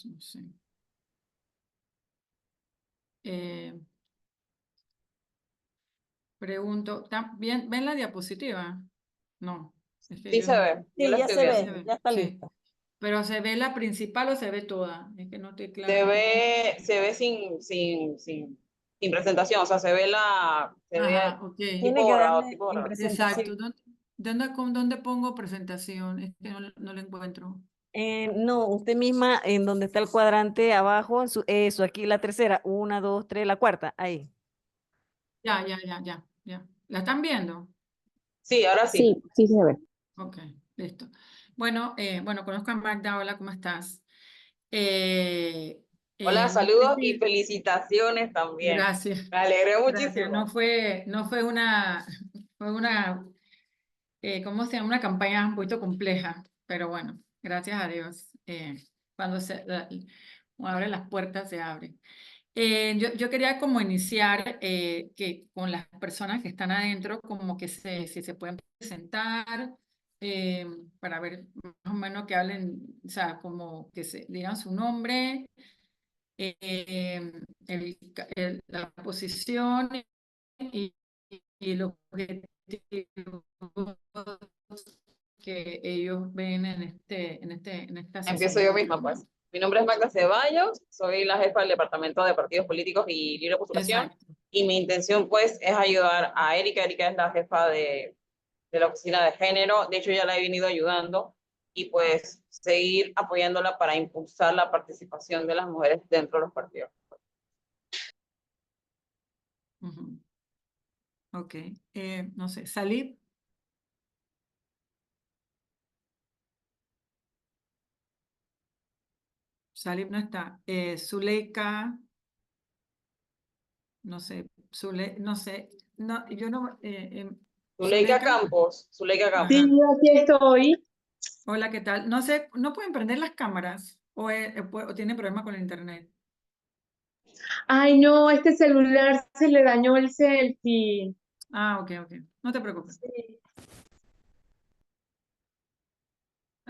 no sé. Pregunto, ¿bien, ven la diapositiva? No, es que Sí yo se no. ve, yo Sí, la ya estoy se viendo. ve, ya está Sí. lista. Pero ¿se ve la principal o se ve toda? Es que no estoy clara. Se ve sin presentación, o sea, se ve Ajá, ok. Tiene que darle tipo en borrado. Exacto. presentación. ¿Dónde pongo presentación? Es que no la encuentro. No, usted misma en donde está el cuadrante abajo, eso, aquí la tercera, 1, 2, 3, la cuarta, ahí. Ya. ¿La están viendo? Sí, ahora sí. Sí, sí se ve. Ok, listo. Bueno, conozco a Magda. Hola, ¿cómo estás? Eh, Hola, no sé saludos y si... felicitaciones también. Gracias. Me alegré Gracias. muchísimo. No fue fue una, ¿cómo se llama? Una campaña un poquito compleja, pero bueno, gracias a Dios. Cuando uno abre las puertas, se abren. Yo quería como iniciar que con las personas que están adentro, como que si se pueden presentar eh, para ver más o menos que hablen, o sea, como que se digan su nombre, la posición y, y los objetivos que ellos ven en esta Empiezo yo sesión. misma, pues. Mi nombre es Magda Ceballos, soy la jefa del Departamento de Partidos Políticos y Libre Postulación. Exacto. Y mi intención, pues, es ayudar a Erika. Erika es la jefa de la oficina de género. De hecho, ya la he venido ayudando y, pues, seguir apoyándola para impulsar la participación de las mujeres dentro de los partidos. Ujú. Ok. No sé, Salib. Salib no está. Zuleika, no sé, no sé, no, yo no, Zuleika Zuleika, Campos, Zuleika Campos. Sí, ajá. aquí estoy. Hola, ¿qué tal? No sé, ¿no pueden prender las cámaras o tienen problemas con el internet? Ay, no, este celular se le dañó el selfie. Ah, ok, no te preocupes. Sí,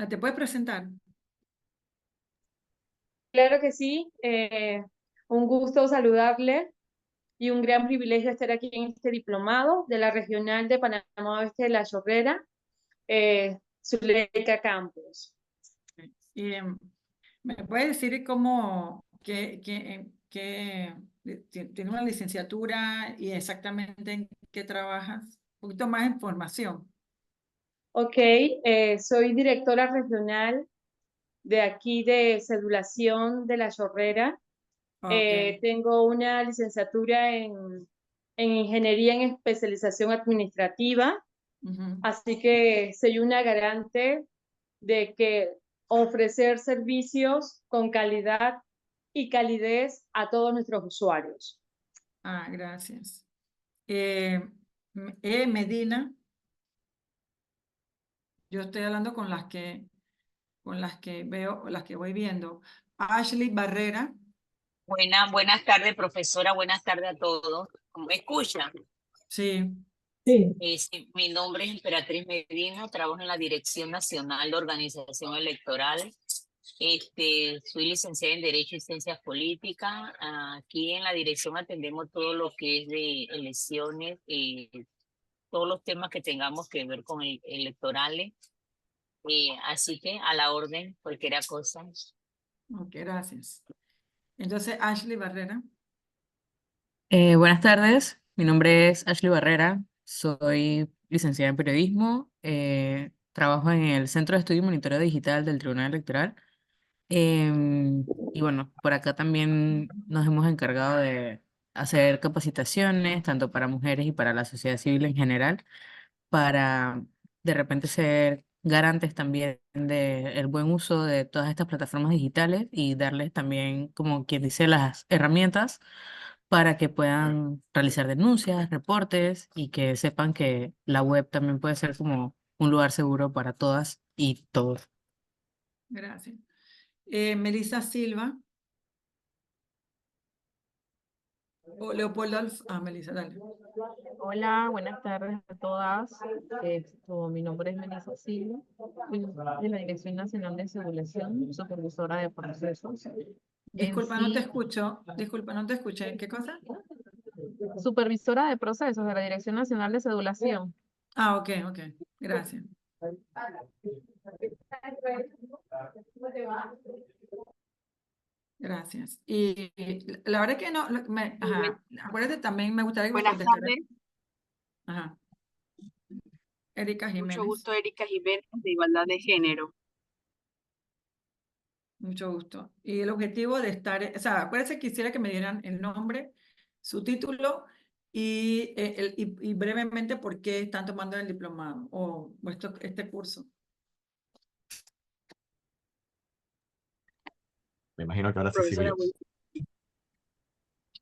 ¿Te puedes presentar? claro que sí. Un gusto saludarle y un gran privilegio estar aquí en este diplomado de la Regional de Panamá Oeste de La Chorrera, Zuleika Campos. Y, ¿me puedes decir cómo, tiene una licenciatura y exactamente en qué trabajas? Un poquito más de información. Ok, soy directora regional de aquí de Cedulación de La Chorrera. Ok. Tengo una licenciatura en Ingeniería en Especialización Administrativa, Ujú. así que soy una garante de que ofrecer servicios con calidad y calidez a todos nuestros usuarios. Ah, gracias. Medina, yo estoy hablando con las que veo, las que voy viendo. Ashley Barrera, Buenas tardes, profesora. Buenas tardes a todos. ¿Me escuchan? sí. Sí. Sí, mi nombre es Emperatriz Medina, trabajo en la Dirección Nacional de Organización Electoral. Soy licenciada en Derecho y Ciencias Políticas. Aquí en la dirección atendemos todo lo que es de elecciones, todos los temas que tengamos que ver con electorales. Así que a la orden, cualquier cosa. Ok, gracias. Entonces, Ashley Barrera. Buenas tardes, mi nombre es Ashley Barrera, soy licenciada en periodismo, trabajo en el Centro de Estudio y Monitoreo Digital del Tribunal Electoral. Y bueno, por acá también nos hemos encargado de hacer capacitaciones, tanto para mujeres y para la sociedad civil en general, para de repente ser garantes también del buen uso de todas estas plataformas digitales y darles también, como quien dice, las herramientas para que puedan realizar denuncias, reportes y que sepan que la web también puede ser como un lugar seguro para todas y todos. Gracias. Melissa Silva. O Leopoldo Melissa, dale. Hola, buenas tardes a todas. Mi nombre es Melissa Silva, de la Dirección Nacional de Regulación, supervisora de procesos. Disculpa, no te sí, escucho. Disculpa, no te escuché. ¿Qué cosa? Supervisora de procesos de la Dirección Nacional de Sedulación. Ah, ok, ok. Gracias. Gracias. Y la verdad que no, ajá, acuérdate también, me gustaría que me Buenas contestaras. tardes, Ajá. Erika mucho Jiménez, gusto, Erika Jiménez, de Igualdad de Género. mucho gusto. Y el objetivo de estar, o sea, acuérdense que quisiera que me dieran el nombre, su título y brevemente por qué están tomando el diplomado o este curso. Me imagino que ahora sí sigo Profesora, yo.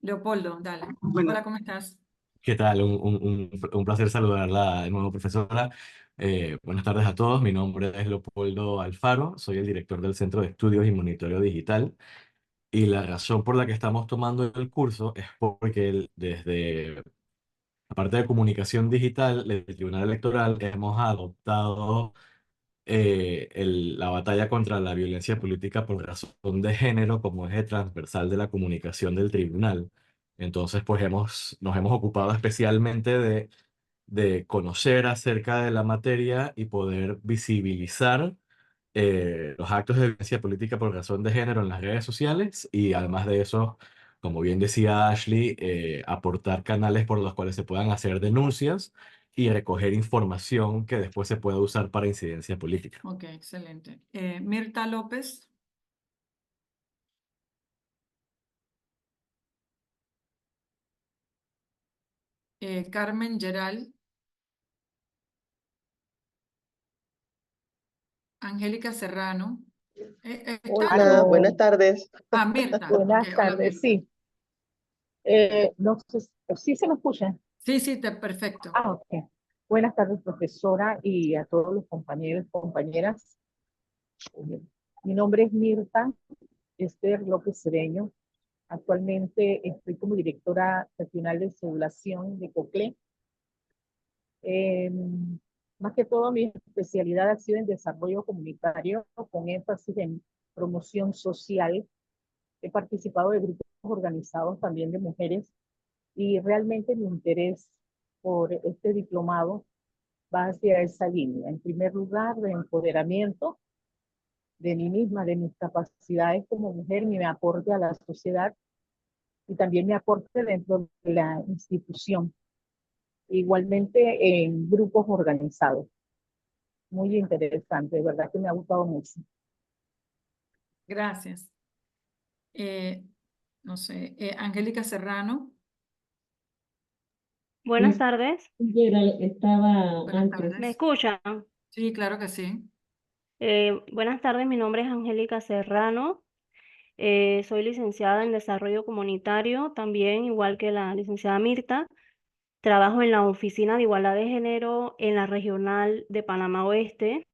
Leopoldo, dale. bueno, Hola, ¿cómo estás? ¿Qué tal? Un placer saludarla de nuevo, profesora. Buenas tardes a todos. Mi nombre es Leopoldo Alfaro. Soy el director del Centro de Estudios y Monitoreo Digital. Y la razón por la que estamos tomando el curso es porque desde la parte de comunicación digital del Tribunal Electoral hemos adoptado la batalla contra la violencia política por razón de género como eje transversal de la comunicación del tribunal. Entonces, pues nos hemos ocupado especialmente de conocer acerca de la materia y poder visibilizar los actos de violencia política por razón de género en las redes sociales y además de eso, como bien decía Ashley, aportar canales por los cuales se puedan hacer denuncias y recoger información que después se pueda usar para incidencia política. Ok, excelente. Mirta López. Carmen Geral. Angélica Serrano. ¿Está? Hola, buenas tardes. Ah, Mirta. Buenas Ok, hola, tardes, Mirta. sí. No sé, ¿sí se me escucha? Sí, sí, perfecto. Ah, ok. Buenas tardes, profesora, y a todos los compañeros y compañeras. Mi nombre es Mirta Esther López Cedeño. Actualmente estoy como directora regional de Sedulación de COCLE. Más que todo, mi especialidad ha sido en desarrollo comunitario con énfasis en promoción social. He participado de grupos organizados también de mujeres y realmente mi interés por este diplomado va hacia esa línea. En primer lugar, de empoderamiento de mí misma, de mis capacidades como mujer, mi aporte a la sociedad y también mi aporte dentro de la institución. Igualmente en grupos organizados. Muy interesante, de verdad que me ha gustado mucho. Gracias. No sé, Angélica Serrano. Buenas tardes, Buenas ¿me tardes. escuchan? Sí, claro que sí. Buenas tardes, mi nombre es Angélica Serrano, soy licenciada en Desarrollo Comunitario, también igual que la licenciada Mirta. Trabajo en la Oficina de Igualdad de Género en la Regional de Panamá Oeste,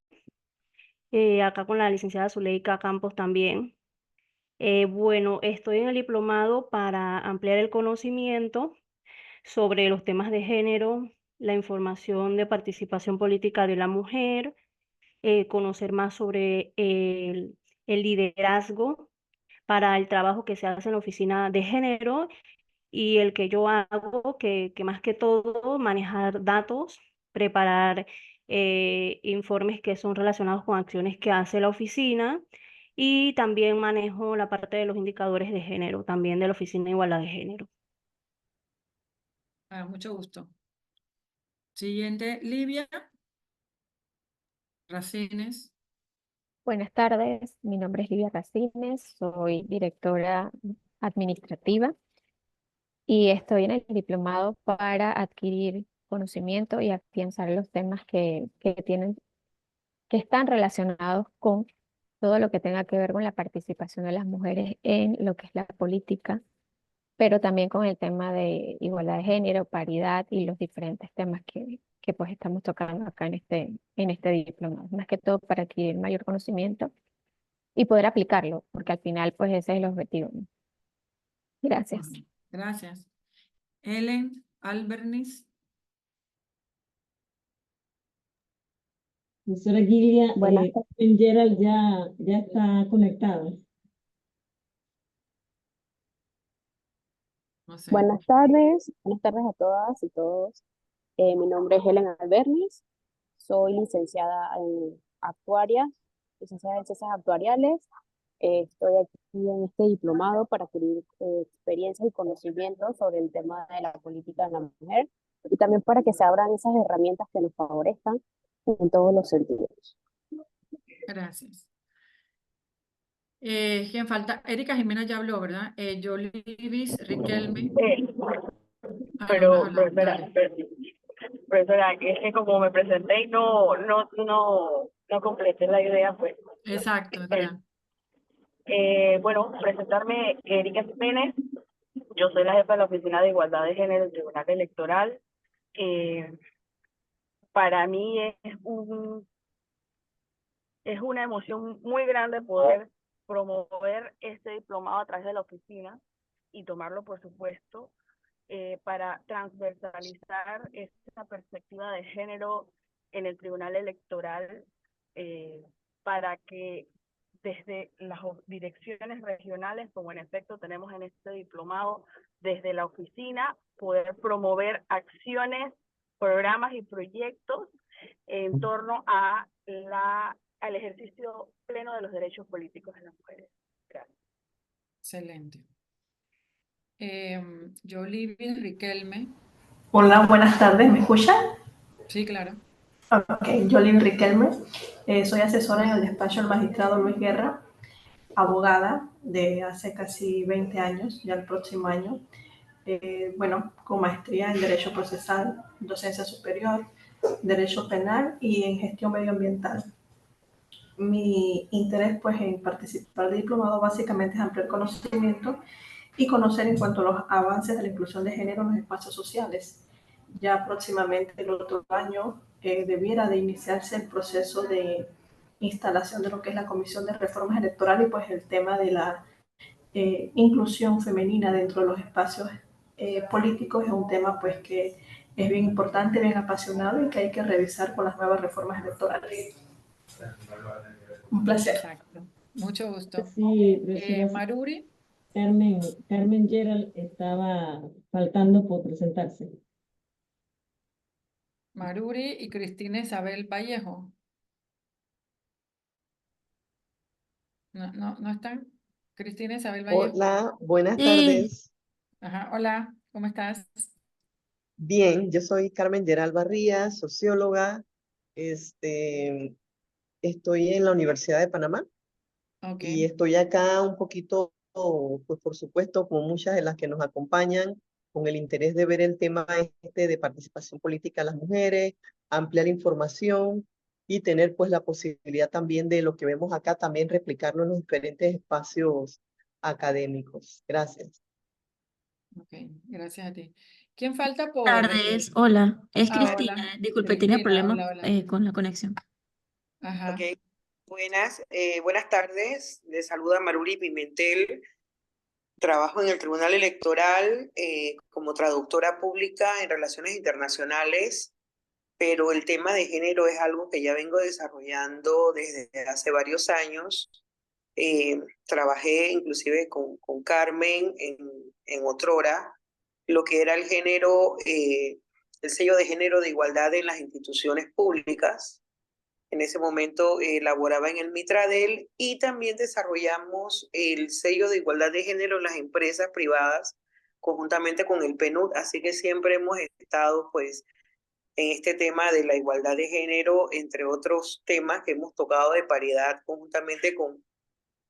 acá con la licenciada Zuleika Campos también. Bueno, estoy en el diplomado para ampliar el conocimiento sobre los temas de género, la información de participación política de la mujer, conocer más sobre el liderazgo para el trabajo que se hace en la oficina de género y el que yo hago, que más que todo manejar datos, preparar informes que son relacionados con acciones que hace la oficina y también manejo la parte de los indicadores de género, también de la Oficina de Igualdad de Género. Mucho gusto. Siguiente, Livia Racines. Buenas tardes, mi nombre es Livia Racines, soy directora administrativa y estoy en el diplomado para adquirir conocimiento y afianzar los temas que están relacionados con todo lo que tenga que ver con la participación de las mujeres en lo que es la política, pero también con el tema de igualdad de género, paridad y los diferentes temas que pues estamos tocando acá en este diplomado, más que todo para adquirir mayor conocimiento y poder aplicarlo, porque al final pues ese es el objetivo, ¿no? Gracias. Gracias. Helen Albernis. Profesora Gilia, Buenas Gerald ya está conectado. No sé. Buenas tardes a todas y todos. Mi nombre es Helen Albernis, soy licenciada en actuarias, licenciada en ciencias actuariales. Estoy aquí en este diplomado para adquirir experiencias y conocimientos sobre el tema de la política de la mujer y también para que se abran esas herramientas que nos favorezcan en todos los sentidos. Gracias. ¿Quién falta? Erika Jimena ya habló, ¿verdad? Yolivis Riquelme. Ah, no has hablado, dale. Profesora, es que como me presenté y no completé la idea, pues. Exacto, es verdad. Bueno, presentarme Erika Jiménez. Yo soy la jefa de la Oficina de Igualdad de Género del Tribunal Electoral. Para mí es una emoción muy grande poder promover este diplomado a través de la oficina y tomarlo, por supuesto, para transversalizar esta perspectiva de género en el Tribunal Electoral, para que desde las direcciones regionales, como en efecto tenemos en este diplomado, desde la oficina, poder promover acciones, programas y proyectos en torno a al ejercicio pleno de los derechos políticos de las mujeres. Gracias. Excelente. Yolivis Riquelme. Hola, buenas tardes, ¿me escuchan? Sí, claro. Ok, Yolín Riquelme, soy asesora en el despacho del magistrado Luis Guerra, abogada de hace casi 20 años, ya el próximo año. Bueno, con maestría en Derecho Procesal, Docencia Superior, Derecho Penal y en Gestión Medioambiental. Mi interés pues en participar del diplomado básicamente es ampliar conocimiento y conocer en cuanto a los avances de la inclusión de género en los espacios sociales. Ya próximamente el otro año debiera de iniciarse el proceso de instalación de lo que es la Comisión de Reformas Electorales y pues el tema de la inclusión femenina dentro de los espacios políticos es un tema pues que es bien importante, bien apasionado y que hay que revisar con las nuevas reformas electorales. Un placer. Exacto. Mucho gusto. Sí, profesora. Maruri. Carmen Gerald estaba faltando por presentarse. Maruri y Cristina Isabel Vallejo. No están. Cristina Isabel Vallejo. Hola, buenas Sí. tardes. Ajá, hola, ¿cómo estás? Bien, yo soy Carmen Gerald Barrías, socióloga. Estoy en la Universidad de Panamá Ok. y estoy acá un poquito, pues por supuesto, como muchas de las que nos acompañan, con el interés de ver el tema de participación política de las mujeres, ampliar información y tener pues la posibilidad también de lo que vemos acá, también replicarlo en los diferentes espacios académicos. Gracias. Ok, gracias a ti. ¿Quién falta por...? Buenas tardes, hola, es hola. Cristina. Disculpe, tenía Cristina, problemas hola. con la conexión. Ajá. Ok, buenas tardes. Les saluda Maruri Pimentel. Trabajo en el Tribunal Electoral como traductora pública en relaciones internacionales, pero el tema de género es algo que ya vengo desarrollando desde hace varios años. Trabajé inclusive con Carmen en otrora, lo que era el género, el sello de género de igualdad en las instituciones públicas. En ese momento laboraba en el Mitradel y también desarrollamos el sello de igualdad de género en las empresas privadas conjuntamente con el PNUD, así que siempre hemos estado pues en este tema de la igualdad de género, entre otros temas que hemos tocado de paridad conjuntamente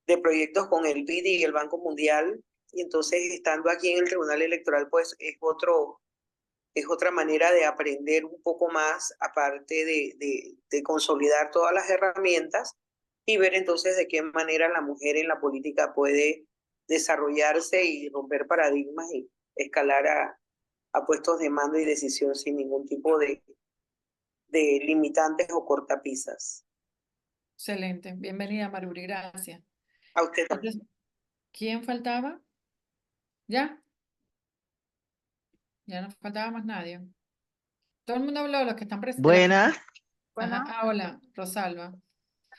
de proyectos con el BID y el Banco Mundial. Y entonces estando aquí en el Tribunal Electoral pues es otra manera de aprender un poco más, aparte de consolidar todas las herramientas y ver entonces de qué manera la mujer en la política puede desarrollarse y romper paradigmas y escalar a puestos de mando y decisión sin ningún tipo de limitantes o cortapisas. Excelente. Bienvenida, Maruri. Gracias. A usted también. Entonces, ¿quién faltaba? ¿Ya? Ya no faltaba más nadie. Todo el mundo habló, los que están presentes. Buenas, Ajá. Hola, Rosalba.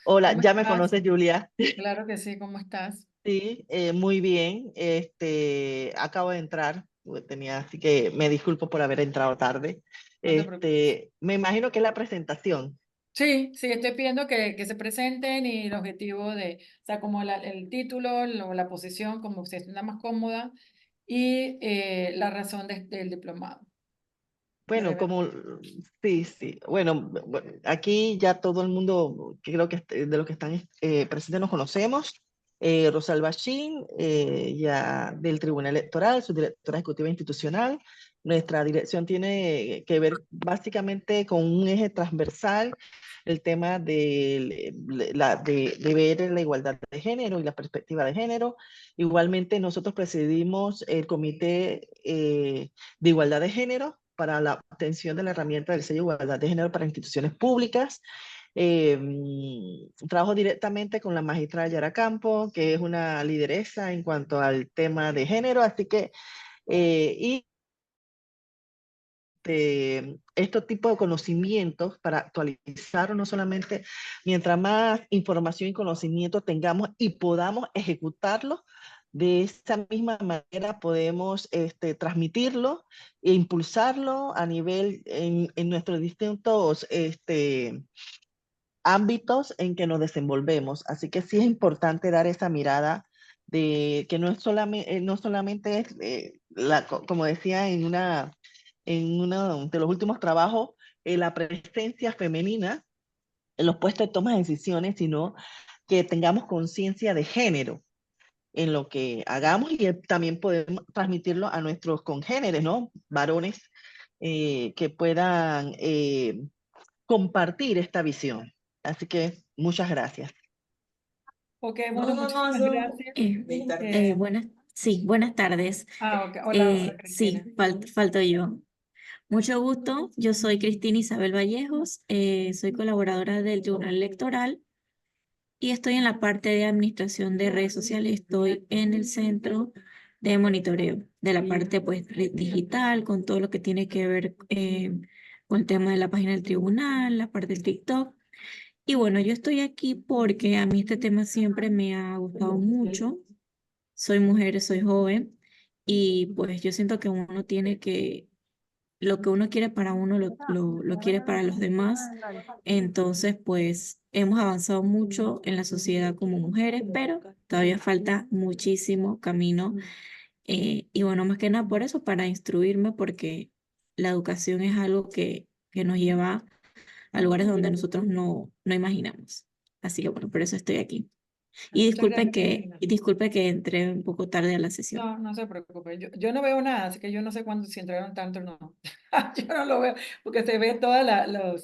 hola, ¿Cómo ya me estás? conoces, Julia. Claro que sí, ¿cómo estás? Sí, muy bien. Acabo de entrar, así que me disculpo por haber entrado tarde. No te preocupes. Me imagino que es la presentación. Sí, sí, estoy pidiendo que se presenten y el objetivo de, o sea, como el título, la posición, como se sienta más cómoda y la razón del diplomado. Bueno, sí, sí. Bueno, aquí ya todo el mundo, que creo que de los que están presentes nos conocemos. Rosalba Shin, ya del Tribunal Electoral, su directora ejecutiva institucional. Nuestra dirección tiene que ver básicamente con un eje transversal, el tema de ver la igualdad de género y la perspectiva de género. Igualmente, nosotros presidimos el Comité de Igualdad de Género para la obtención de la herramienta del sello de igualdad de género para instituciones públicas. Trabajo directamente con la magistrada Yara Campo, que es una lideresa en cuanto al tema de género, así que, y estos tipos de conocimientos para actualizar no solamente, mientras más información y conocimiento tengamos y podamos ejecutarlo, de esa misma manera podemos transmitirlo e impulsarlo a nivel en nuestros distintos ámbitos en que nos desenvolvemos. Así que sí es importante dar esa mirada de que no, no solamente es, como decía en uno de los últimos trabajos, la presencia femenina en los puestos de toma de decisiones, sino que tengamos conciencia de género en lo que hagamos y también podemos transmitirlo a nuestros congéneres, ¿no? Varones que puedan compartir esta visión. Así que muchas gracias. Ok, bueno, muchísimas gracias. Sí, buenas tardes. Ok, hola, Sí, Cristina. falto yo. Mucho gusto, yo soy Cristina Isabel Vallejos, soy colaboradora del Tribunal Electoral y estoy en la parte de administración de redes sociales, estoy en el centro de monitoreo de la parte pues digital, con todo lo que tiene que ver con el tema de la página del tribunal, la parte del TikTok. Y bueno, yo estoy aquí porque a mí este tema siempre me ha gustado mucho. Soy mujer, soy joven y pues yo siento que uno tiene que, lo que uno quiere para uno lo quiere para los demás. Entonces, pues hemos avanzado mucho en la sociedad como mujeres, pero todavía falta muchísimo camino. Y bueno, más que nada por eso, para instruirme, porque la educación es algo que nos lleva a lugares donde nosotros no imaginamos. Así que bueno, por eso estoy aquí. Y Muchas gracias, Cristina. disculpe que entré un poco tarde a la sesión. No, no se preocupe. Yo no veo nada, así que yo no sé cuándo, si entraron tanto o no. Yo no lo veo, porque se ve todas o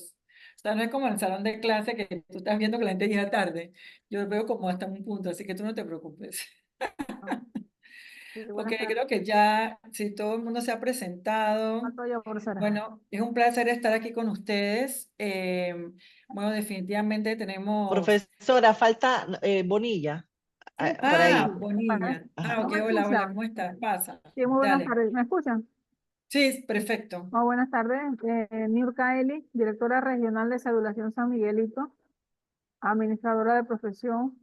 sea, no es como en el salón de clase que tú estás viendo que la gente llega tarde. Yo veo como hasta un punto, así que tú no te preocupes. Porque creo que ya, si todo el mundo se ha presentado, bueno, es un placer estar aquí con ustedes. Bueno, definitivamente tenemos... Profesora, falta Bonilla. Por ahí. Bonilla. Ajá. Ok, hola, hola, ¿cómo estás? Pasa. Sí, muy buenas Dale. tardes. ¿Me escuchan? Sí, perfecto. Muy buenas tardes. Niurka Eli, directora regional de Cedulación San Miguelito, administradora de profesión.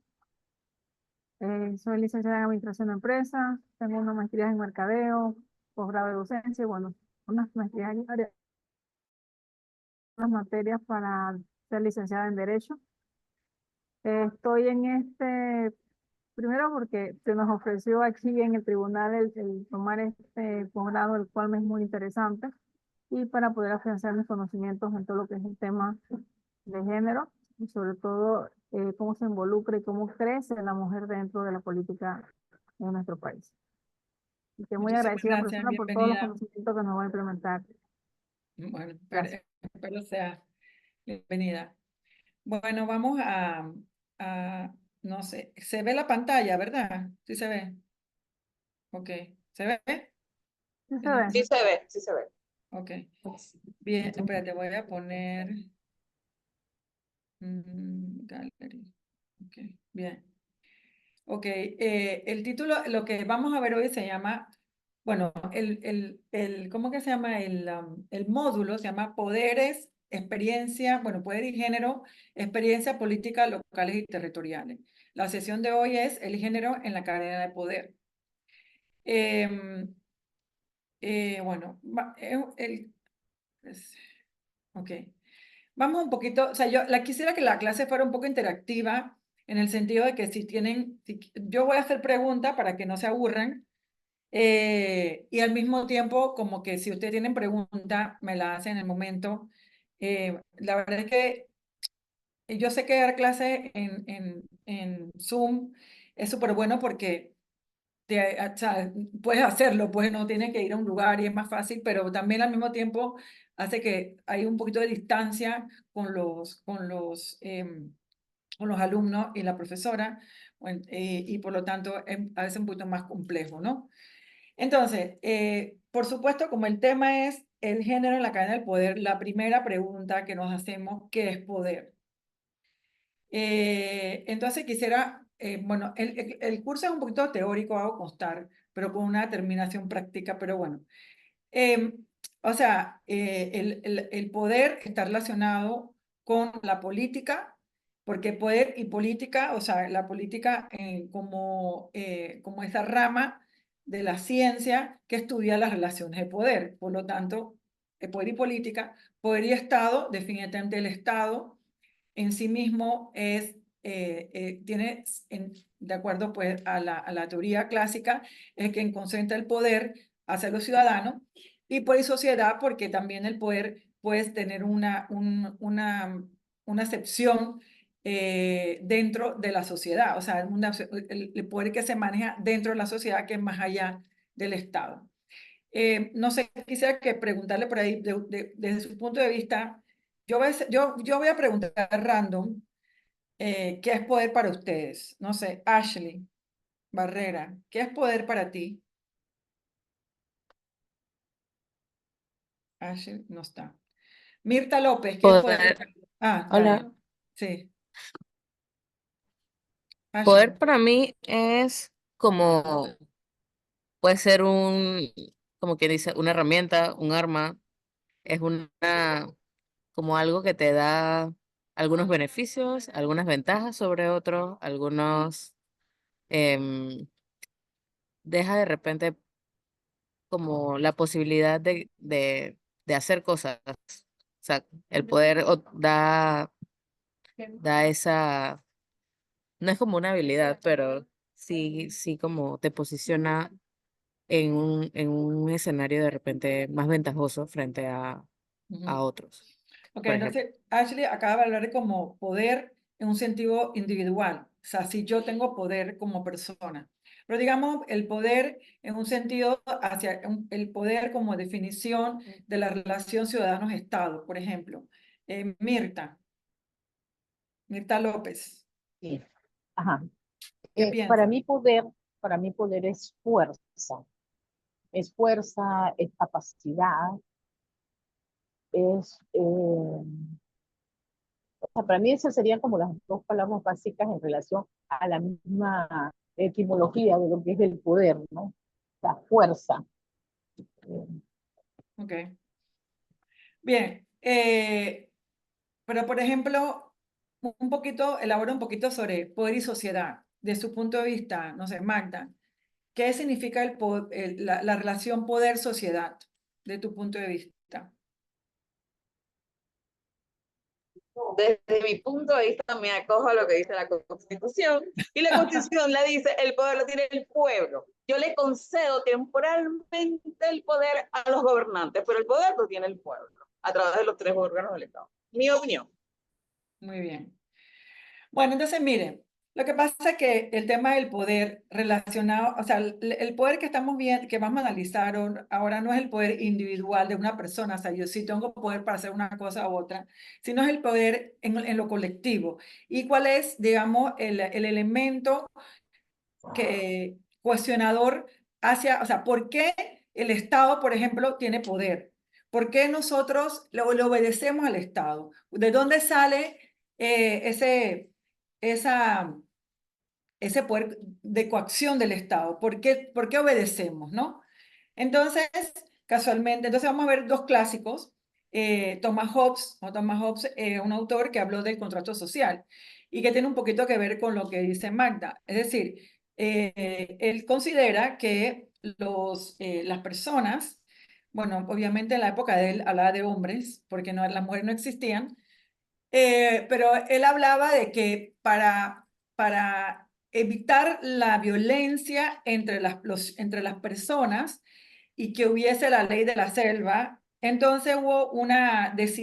Soy licenciada en Administración de Empresas, tengo una maestría en Mercadeo, posgrado de docencia y bueno, unas maestrías en varias materias para ser licenciada en Derecho. Estoy en primero porque se nos ofreció aquí en el tribunal el tomar este posgrado, el cual me es muy interesante, y para poder afianzar mis conocimientos en todo lo que es el tema de género, y sobre todo cómo se involucra y cómo crece la mujer dentro de la política en nuestro país. Y que muy Muchísimas agradecida, gracias, profesora, por todos los bienvenida. conocimientos que nos va a implementar. Bueno, Gracias. espero sea bienvenida. Bueno, vamos no sé, se ve la pantalla, ¿verdad? Sí se ve. Ok, ¿se ve? Sí se ve. Sí se ve, sí se ve. Ok, bien, espérate, voy a poner gallery. Ok, bien. Ok, el título, lo que vamos a ver hoy se llama Bueno, ¿cómo que se llama? El módulo se llama Poderes, Experiencia, bueno, Poder y Género, Experiencia Política Locales y Territoriales. La sesión de hoy es el género en la cadena de poder. Bueno, ok. Vamos un poquito, o sea, yo quisiera que la clase fuera un poco interactiva en el sentido de que yo voy a hacer preguntas para que no se aburran y al mismo tiempo como que si ustedes tienen pregunta me la hacen en el momento. La verdad es que yo sé que dar clase en Zoom es súper bueno porque o sea, puedes hacerlo, pues no tienes que ir a un lugar y es más fácil, pero también al mismo tiempo hace que hay un poquito de distancia con los alumnos y la profesora, y por lo tanto es a veces un poquito más complejo, ¿no? Entonces, por supuesto, como el tema es el género en la cadena del poder, la primera pregunta que nos hacemos, ¿qué es poder? Entonces quisiera, bueno, el curso es un poquito teórico, hago constar, pero con una terminación práctica, pero bueno. O sea, el poder está relacionado con la política, porque poder y política, o sea, la política como esa rama de la ciencia que estudia las relaciones de poder. Por lo tanto, poder y política, poder y Estado, definitivamente el Estado en sí mismo tiene, de acuerdo pues a la teoría clásica, es quien concentra el poder hacia los ciudadanos, y por sociedad, porque también el poder puede tener una acepción dentro de la sociedad, o sea, el poder que se maneja dentro de la sociedad que es más allá del Estado. No sé, quisiera que preguntarle por ahí, desde su punto de vista, yo voy a preguntar random, ¿qué es poder para ustedes? No sé, Ashley Barrera, ¿qué es poder para ti? Ashley no está. Mirta López, ¿qué es poder para ti? Ah, Hola. dale. Sí. Poder Ashley. para mí es como, puede ser como quien dice, una herramienta, un arma, es como algo que te da algunos beneficios, algunas ventajas sobre otros, em, deja de repente como la posibilidad de hacer cosas. O sea, el poder da esa, no es como una habilidad, pero sí como te posiciona en un escenario de repente más ventajoso frente a Ujú. otros, Ok, por ejemplo. entonces Ashley acaba de hablar de como poder en un sentido individual, o sea, si yo tengo poder como persona, pero digamos el poder en un sentido hacia el poder como definición de la relación ciudadanos-Estado, por ejemplo. Mirta López, Sí. Ajá. ¿qué Para piensa? mí poder es fuerza, es capacidad, o sea, para mí esas serían como las dos palabras básicas en relación a la misma etimología de lo que es el poder, ¿no? La fuerza. Ok. Bien, pero por ejemplo, elabora un poquito sobre poder y sociedad, de su punto de vista, no sé, Magda, ¿qué significa la relación poder-sociedad, de tu punto de vista? Desde mi punto de vista me acojo a lo que dice la Constitución, y la Constitución la dice, el poder lo tiene el pueblo. Yo le concedo temporalmente el poder a los gobernantes, pero el poder lo tiene el pueblo, a través de los 3 órganos del Estado. Mi opinión. Muy bien. Bueno, entonces miren, lo que pasa es que el tema del poder relacionado, o sea, el poder que estamos viendo, que vamos a analizar ahora no es el poder individual de una persona, o sea, yo sí tengo poder para hacer una cosa u otra, sino es el poder en lo colectivo. ¿Y cuál es, digamos, el elemento cuestionador o sea, ¿por qué el Estado, por ejemplo, tiene poder? ¿Por qué nosotros le obedecemos al Estado? ¿De dónde sale ese poder de coacción del Estado? ¿Por qué obedecemos, no? Entonces, casualmente, entonces vamos a ver dos clásicos. Thomas Hobbes, un autor que habló del contrato social y que tiene un poquito que ver con lo que dice Magda. Es decir, él considera que las personas, bueno, obviamente en la época de él hablaba de hombres, porque no, las mujeres no existían, pero él hablaba de que para evitar la violencia entre entre las personas y que hubiese la ley de la selva, entonces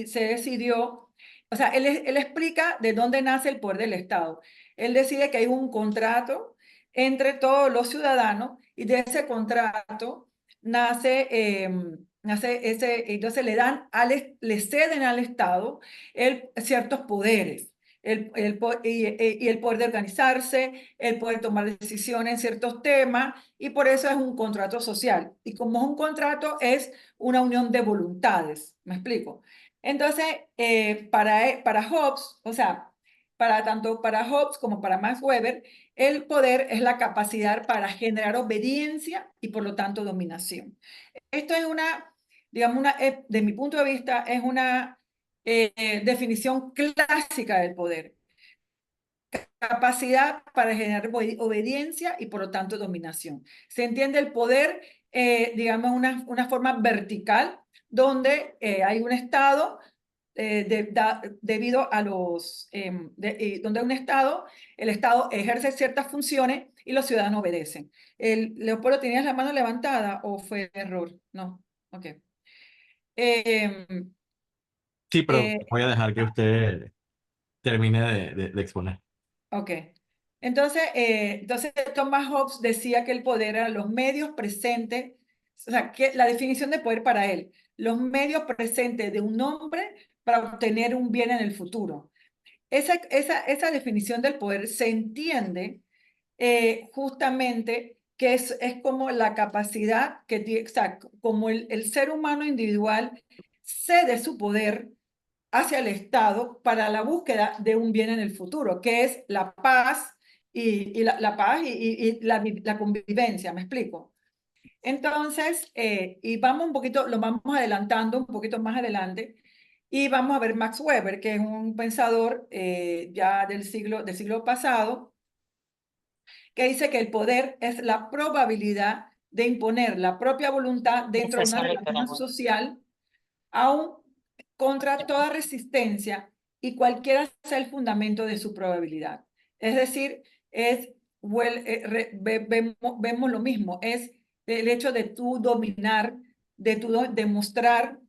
se decidió, o sea, él explica de dónde nace el poder del Estado. Él decide que hay un contrato entre todos los ciudadanos y de ese contrato entonces le ceden al Estado ciertos poderes. Y el poder de organizarse, el poder tomar decisiones en ciertos temas, y por eso es un contrato social. Y como es un contrato, es una unión de voluntades. ¿Me explico? Entonces, para Hobbes, o sea, tanto para Hobbes como para Max Weber, el poder es la capacidad para generar obediencia y por lo tanto dominación. Esto es digamos, de mi punto de vista, es una definición clásica del poder. Capacidad para generar obediencia y por lo tanto dominación. Se entiende el poder, digamos, una forma vertical donde hay un Estado debido a donde un Estado, el Estado ejerce ciertas funciones y los ciudadanos obedecen. Leopoldo, ¿tenías la mano levantada o fue error? No, ok. Sí, pero voy a dejar que usted termine de exponer. Ok. Entonces, Thomas Hobbes decía que el poder eran los medios presentes, o sea, que la definición de poder para él, los medios presentes de un hombre para obtener un bien en el futuro. Esa definición del poder se entiende justamente que es como la capacidad que tiene, o sea, como el ser humano individual cede su poder hacia el Estado para la búsqueda de un bien en el futuro, que es la paz y la convivencia, ¿me explico? Entonces, y lo vamos adelantando un poquito más adelante, y vamos a ver Max Weber, que es un pensador ya del siglo pasado, que dice que el poder es la probabilidad de imponer la propia voluntad dentro de una relación social, aún contra toda resistencia y cualquiera sea el fundamento de su probabilidad. Es decir, vemos lo mismo, es el hecho de tú dominar, de tú demostrar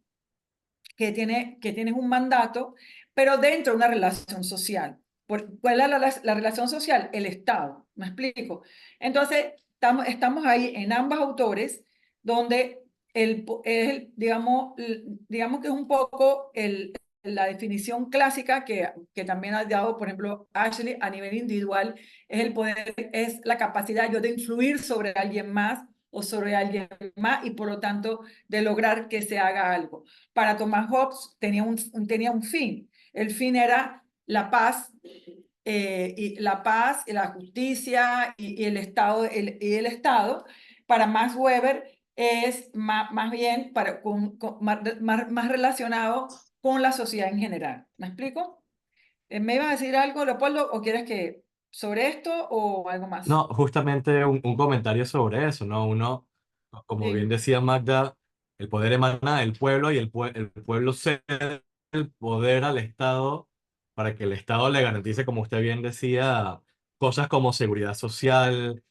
que tienes un mandato, pero dentro de una relación social. ¿Cuál es la relación social? El Estado, ¿me explico? Entonces, estamos ahí en ambos autores, donde digamos que es un poco la definición clásica que también ha dado, por ejemplo, Ashley a nivel individual, es el poder, es la capacidad yo de influir sobre alguien más o sobre alguien más y por lo tanto de lograr que se haga algo. Para Thomas Hobbes tenía un fin. El fin era la paz, y la justicia y el Estado. El Estado. Para Max Weber es más bien más relacionado con la sociedad en general. ¿Me explico? ¿Me ibas a decir algo, Leopoldo, o quieres que sobre esto o algo más? No, justamente un comentario sobre eso, ¿no? Uno, como bien Sí. decía Magda, el poder emana del pueblo y el pueblo cede el poder al Estado para que el Estado le garantice, como usted bien decía, cosas como seguridad social,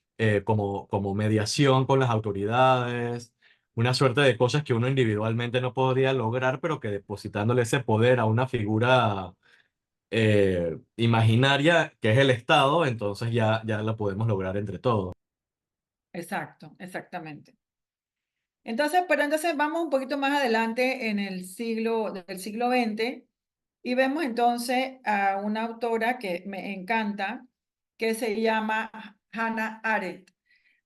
como mediación con las autoridades, una suerte de cosas que uno individualmente no podría lograr, pero que depositándole ese poder a una figura imaginaria, que es el Estado, entonces ya la podemos lograr entre todos. Exacto, exactamente. Entonces, pero entonces vamos un poquito más adelante en el del siglo XX y vemos entonces a una autora que me encanta, que se llama Hannah Arendt.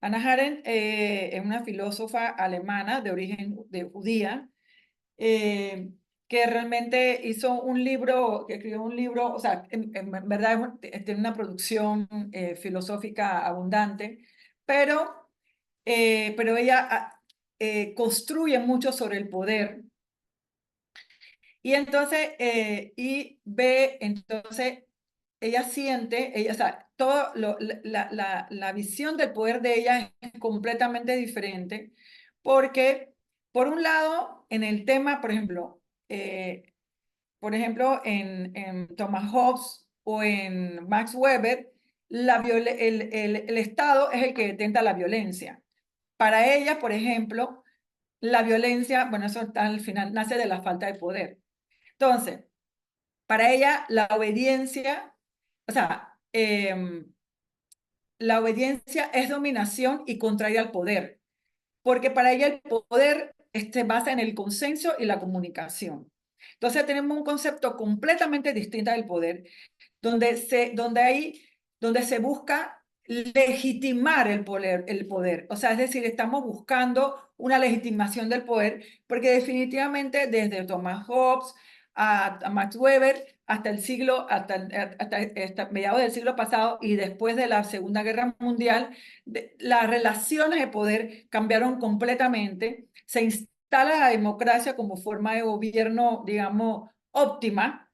Hannah Arendt es una filósofa alemana de origen judía, que realmente escribió un libro, o sea, en verdad tiene una producción filosófica abundante, pero ella construye mucho sobre el poder. Y entonces, entonces, ella siente, o sea, la visión del poder de ella es completamente diferente, porque, por un lado, en el tema, por ejemplo, en Thomas Hobbes o en Max Weber, el Estado es el que detenta la violencia. Para ella, por ejemplo, la violencia, bueno, eso al final nace de la falta de poder. Entonces, para ella, la obediencia, o sea, la obediencia es dominación y contraria al poder, porque para ella el poder se basa en el consenso y la comunicación. Entonces tenemos un concepto completamente distinto del poder, donde se busca legitimar el poder. O sea, es decir, estamos buscando una legitimación del poder, porque definitivamente desde Thomas Hobbes a Max Weber hasta mediados del siglo pasado y después de la Segunda Guerra Mundial, las relaciones de poder cambiaron completamente. Se instala la democracia como forma de gobierno, digamos, óptima,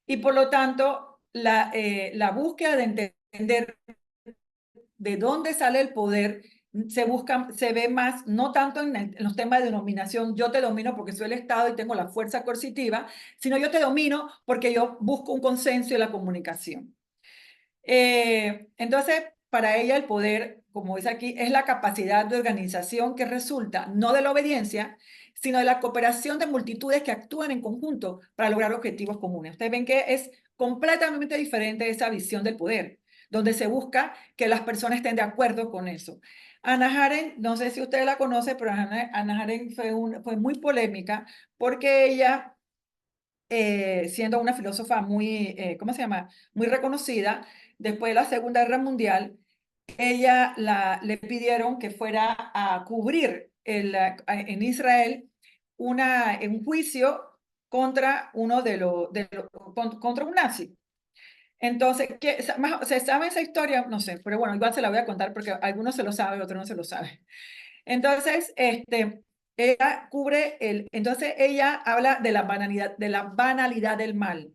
y por lo tanto la búsqueda de entender de dónde sale el poder se ve más, no tanto en los temas de dominación, yo te domino porque soy el Estado y tengo la fuerza coercitiva, sino yo te domino porque yo busco un consenso y la comunicación. Entonces, para ella el poder, como dice aquí, es la capacidad de organización que resulta no de la obediencia, sino de la cooperación de multitudes que actúan en conjunto para lograr objetivos comunes. Ustedes ven que es completamente diferente esa visión del poder, donde se busca que las personas estén de acuerdo con eso. Hannah Arendt, no sé si usted la conoce, pero Hannah Arendt fue muy polémica porque ella, siendo una filósofa muy, ¿cómo se llama? Muy reconocida, después de la Segunda Guerra Mundial, ella le pidieron que fuera a cubrir en Israel un juicio contra contra un nazi. Entonces, ¿se sabe esa historia? No sé, pero bueno, igual se la voy a contar porque algunos se lo saben, otros no se lo saben. Entonces, entonces ella habla de la banalidad del mal.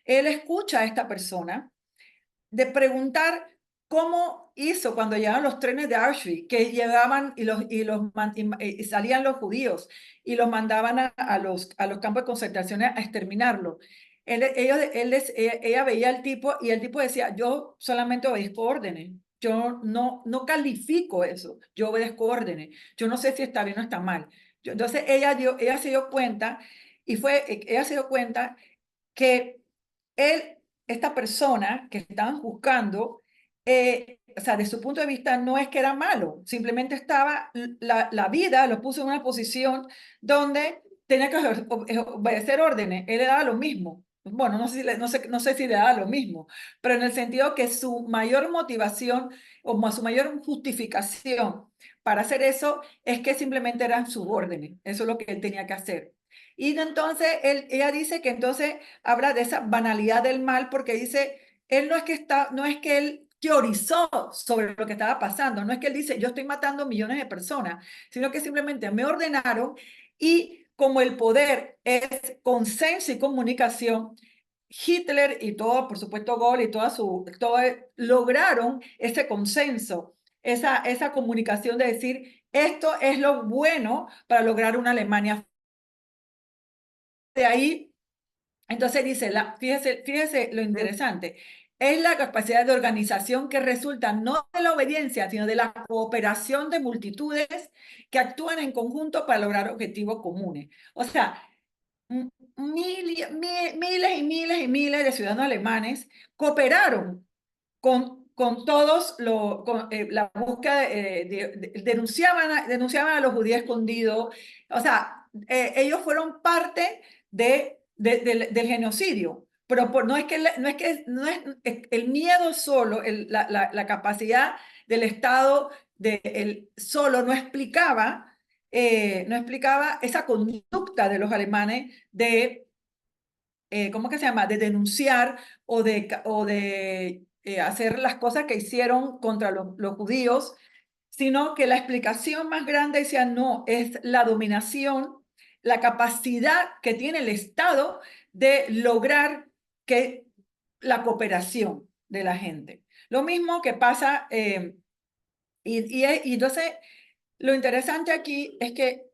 Él escucha a esta persona de preguntar cómo hizo cuando llegaban los trenes de Auschwitz, que llegaban y salían los judíos y los mandaban a los campos de concentración a exterminarlos. Ella veía al tipo y el tipo decía, yo solamente obedezco órdenes. Yo no califico eso, yo obedezco órdenes. Yo no sé si está bien o está mal. Entonces ella se dio cuenta ella se dio cuenta que esta persona que estaban buscando, o sea, de su punto de vista no es que era malo, simplemente la vida lo puso en una posición donde tenía que obedecer órdenes, él le daba lo mismo. Bueno, no sé si le daba lo mismo, pero en el sentido que su mayor motivación o su mayor justificación para hacer eso es que simplemente eran sus órdenes, eso es lo que él tenía que hacer. Y entonces ella dice que entonces habla de esa banalidad del mal porque dice, él no es que él teorizó sobre lo que estaba pasando, no es que él dice, yo estoy matando millones de personas, sino que simplemente me ordenaron y como el poder es consenso y comunicación, Hitler y todo, por supuesto, Gaulle y lograron ese consenso, esa comunicación de decir, esto es lo bueno para lograr una Alemania. De ahí, entonces dice, fíjese lo interesante, es la capacidad de organización que resulta no de la obediencia, sino de la cooperación de multitudes que actúan en conjunto para lograr objetivos comunes. O sea, miles y miles y miles de ciudadanos alemanes cooperaron con todos la búsqueda, denunciaban a los judíos escondidos, o sea, ellos fueron parte del genocidio, pero no es el miedo solo, la capacidad del Estado solo no explicaba esa conducta de los alemanes de, ¿cómo que se llama?, de denunciar o de hacer las cosas que hicieron contra los judíos sino que la explicación más grande decía, no, es la dominación, la capacidad que tiene el Estado de lograr que la cooperación de la gente. Lo mismo que pasa, y entonces lo interesante aquí es que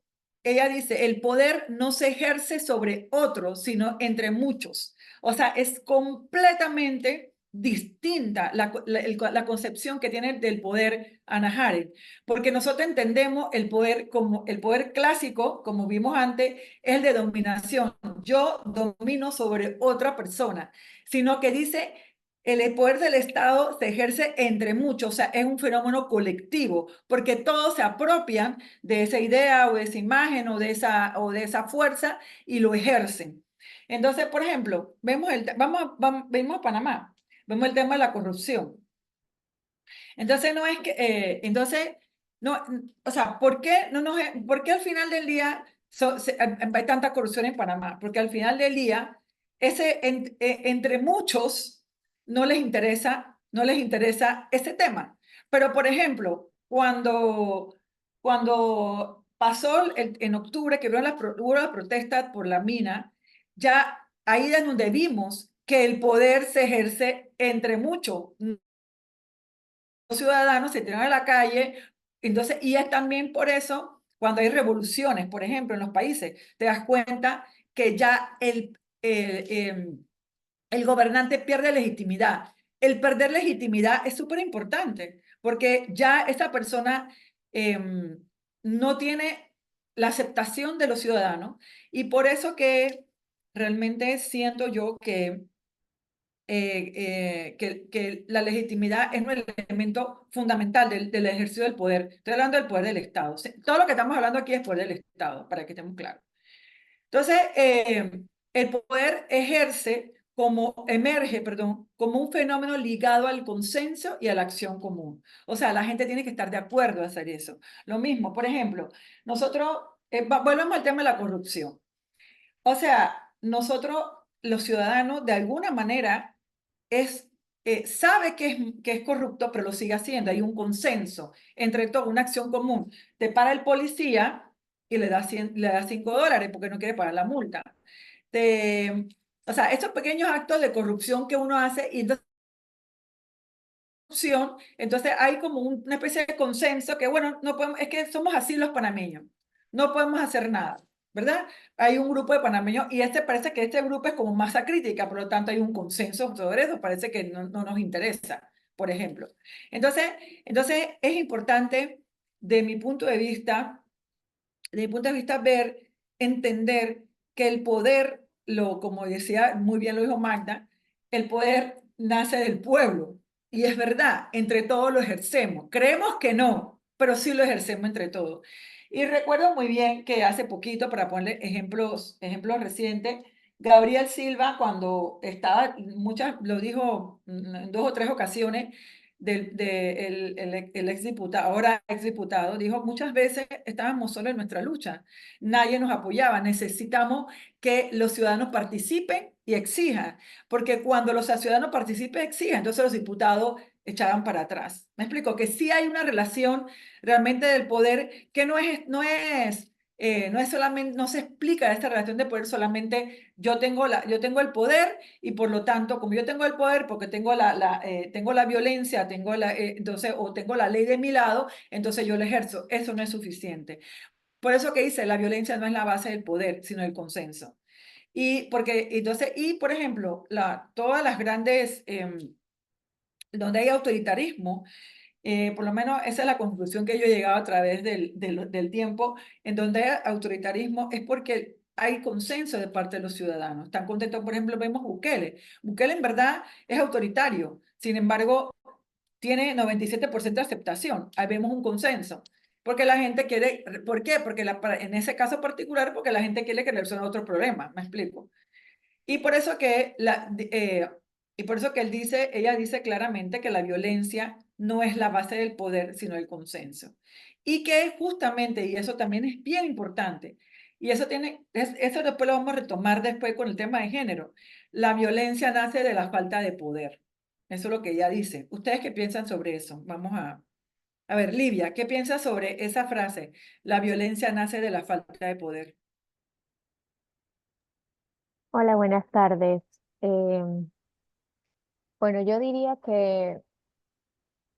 ella dice, el poder no se ejerce sobre otros, sino entre muchos. O sea, es completamente distinta la concepción que tiene del poder Hannah Arendt, porque nosotros entendemos el poder como el poder clásico, como vimos antes, es el de dominación. Yo domino sobre otra persona, sino que dice el poder del Estado se ejerce entre muchos, o sea, es un fenómeno colectivo, porque todos se apropian de esa idea o de esa imagen o de esa fuerza y lo ejercen. Entonces, por ejemplo, vemos vemos Panamá, vemos el tema de la corrupción. Entonces, no es que, no, o sea, ¿por qué al final del día hay tanta corrupción en Panamá? Porque al final del día, entre muchos, no les interesa ese tema. Pero, por ejemplo, cuando pasó en octubre, que hubo las protestas por la mina, ya ahí es donde vimos que el poder se ejerce entre muchos. Los ciudadanos se tiran a la calle, entonces, y es también por eso, cuando hay revoluciones, por ejemplo, en los países, te das cuenta que ya el gobernante pierde legitimidad. El perder legitimidad es súper importante, porque ya esa persona no tiene la aceptación de los ciudadanos, y por eso que realmente siento yo que la legitimidad es un elemento fundamental del ejercicio del poder. Estoy hablando del poder del Estado. Todo lo que estamos hablando aquí es poder del Estado, para que estemos claros. Entonces, el poder emerge, como un fenómeno ligado al consenso y a la acción común. O sea, la gente tiene que estar de acuerdo a hacer eso. Lo mismo, por ejemplo, nosotros, volvemos al tema de la corrupción. O sea, nosotros, los ciudadanos, de alguna manera, sabe que es corrupto, pero lo sigue haciendo. Hay un consenso entre todos, una acción común. Te para el policía y le da $5 porque no quiere pagar la multa. O sea, estos pequeños actos de corrupción que uno hace, y entonces hay como una especie de consenso que, bueno, no podemos, es que somos así los panameños, no podemos hacer nada, ¿verdad? Hay un grupo de panameños y parece que este grupo es como masa crítica, por lo tanto hay un consenso sobre eso, parece que no nos interesa, por ejemplo. Entonces es importante, de mi punto de vista, entender que el poder, como decía, muy bien lo dijo Magda, el poder nace del pueblo. Y es verdad, entre todos lo ejercemos. Creemos que no, pero sí lo ejercemos entre todos. Y recuerdo muy bien que hace poquito, para ponerle ejemplos recientes, Gabriel Silva, cuando estaba, lo dijo en 2 o 3 ocasiones, el exdiputado, ahora exdiputado, dijo, muchas veces estábamos solos en nuestra lucha, nadie nos apoyaba, necesitamos que los ciudadanos participen y exijan, porque cuando los ciudadanos participen y exijan, entonces los diputados echaban para atrás. Me explico que sí hay una relación realmente del poder que no es solamente, no se explica esta relación de poder solamente yo tengo el poder y por lo tanto, como yo tengo el poder porque tengo la violencia, entonces, o tengo la ley de mi lado, entonces yo la ejerzo. Eso no es suficiente. Por eso que dice, la violencia no es la base del poder, sino el consenso. Y por ejemplo, todas las grandes, donde hay autoritarismo, por lo menos esa es la conclusión que yo he llegado a través del tiempo, en donde hay autoritarismo es porque hay consenso de parte de los ciudadanos. Están contentos, por ejemplo, vemos Bukele. Bukele en verdad es autoritario, sin embargo, tiene 97% de aceptación. Ahí vemos un consenso. Porque la gente quiere, ¿por qué? Porque en ese caso particular, porque la gente quiere que le resuelva otro problema, me explico. Y por eso que ella dice claramente que la violencia no es la base del poder, sino el consenso. Y que justamente, y eso también es bien importante, y eso después lo vamos a retomar después con el tema de género. La violencia nace de la falta de poder. Eso es lo que ella dice. ¿Ustedes qué piensan sobre eso? Vamos a... A ver, Livia, ¿qué piensas sobre esa frase? La violencia nace de la falta de poder. Hola, buenas tardes. Bueno, yo diría que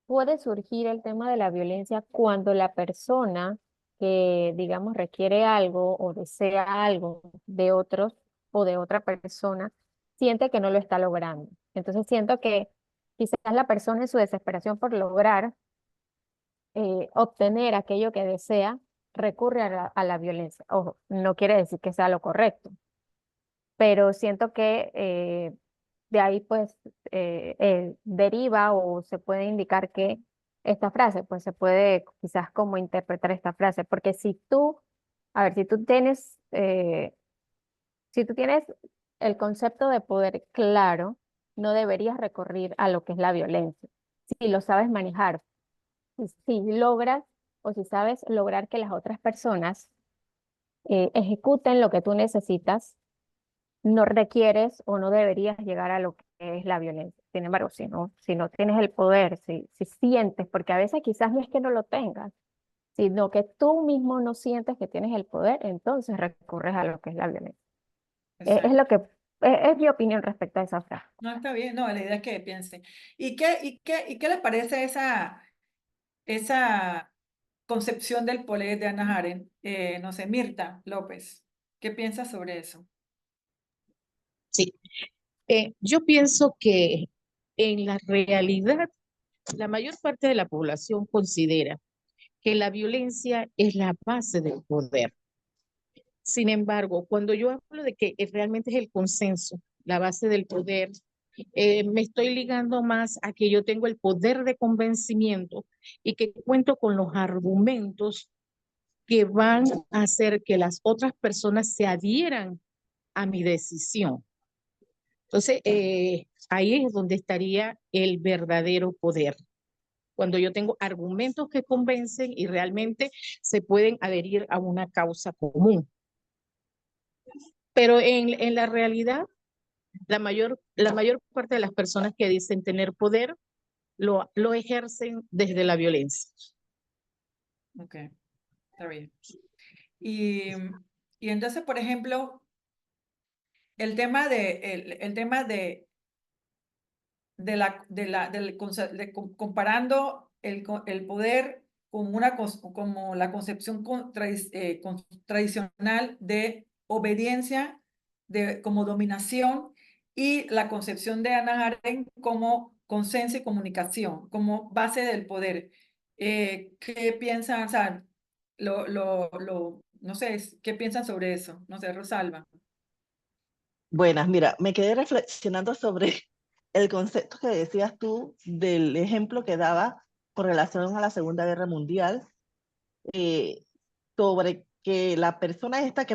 puede surgir el tema de la violencia cuando la persona que, digamos, requiere algo o desea algo de otros o de otra persona, siente que no lo está logrando. Entonces siento que quizás la persona en su desesperación por lograr obtener aquello que desea, recurre a la violencia. Ojo, no quiere decir que sea lo correcto, pero siento que de ahí pues deriva o se puede indicar que esta frase, pues se puede quizás como interpretar esta frase, porque si tú, a ver, si tú tienes el concepto de poder claro, no deberías recurrir a lo que es la violencia, si lo sabes manejar, si logras o si sabes lograr que las otras personas ejecuten lo que tú necesitas, no requieres o no deberías llegar a lo que es la violencia. Sin embargo, si no tienes el poder, si sientes, porque a veces quizás no es que no lo tengas, sino que tú mismo no sientes que tienes el poder, entonces recurres a lo que es la violencia. Es lo que es mi opinión respecto a esa frase. No, está bien, no, la idea es que piensen. ¿Y qué les parece esa concepción del poder de Hannah Arendt? No sé, Mirta López, ¿qué piensas sobre eso? Sí, yo pienso que en la realidad la mayor parte de la población considera que la violencia es la base del poder. Sin embargo, cuando yo hablo de que realmente es el consenso, la base del poder, me estoy ligando más a que yo tengo el poder de convencimiento y que cuento con los argumentos que van a hacer que las otras personas se adhieran a mi decisión. Entonces, ahí es donde estaría el verdadero poder. Cuando yo tengo argumentos que convencen y realmente se pueden adherir a una causa común. Pero en la realidad, la mayor parte de las personas que dicen tener poder lo ejercen desde la violencia. Ok, está bien. Y entonces, por ejemplo, el tema de comparando el poder como la concepción tradicional de obediencia, como dominación, y la concepción de Hannah Arendt como consenso y comunicación, como base del poder. ¿Qué piensan? O sea, no sé, ¿qué piensan sobre eso? No sé, Rosalba. Buenas, mira, me quedé reflexionando sobre el concepto que decías tú del ejemplo que daba con relación a la Segunda Guerra Mundial, sobre que la persona esta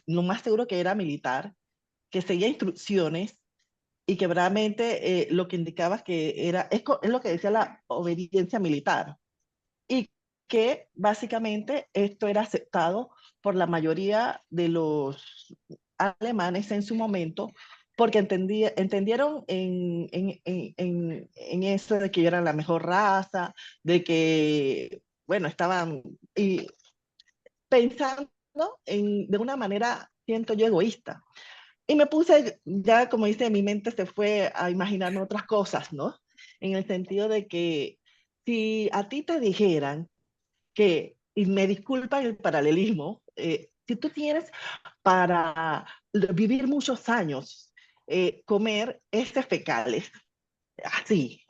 lo más seguro que era militar, que seguía instrucciones y que realmente lo que indicaba que es lo que decía la obediencia militar, y que básicamente esto era aceptado por la mayoría de los alemanes en su momento, porque entendieron en eso de que eran la mejor raza, de que, bueno, estaban pensando de una manera, siento yo, egoísta. Y me puse, ya como dice, mi mente se fue a imaginarme otras cosas, ¿no? En el sentido de que si a ti te dijeran que, y me disculpa el paralelismo, si tú tienes para vivir muchos años, comer heces fecales, así,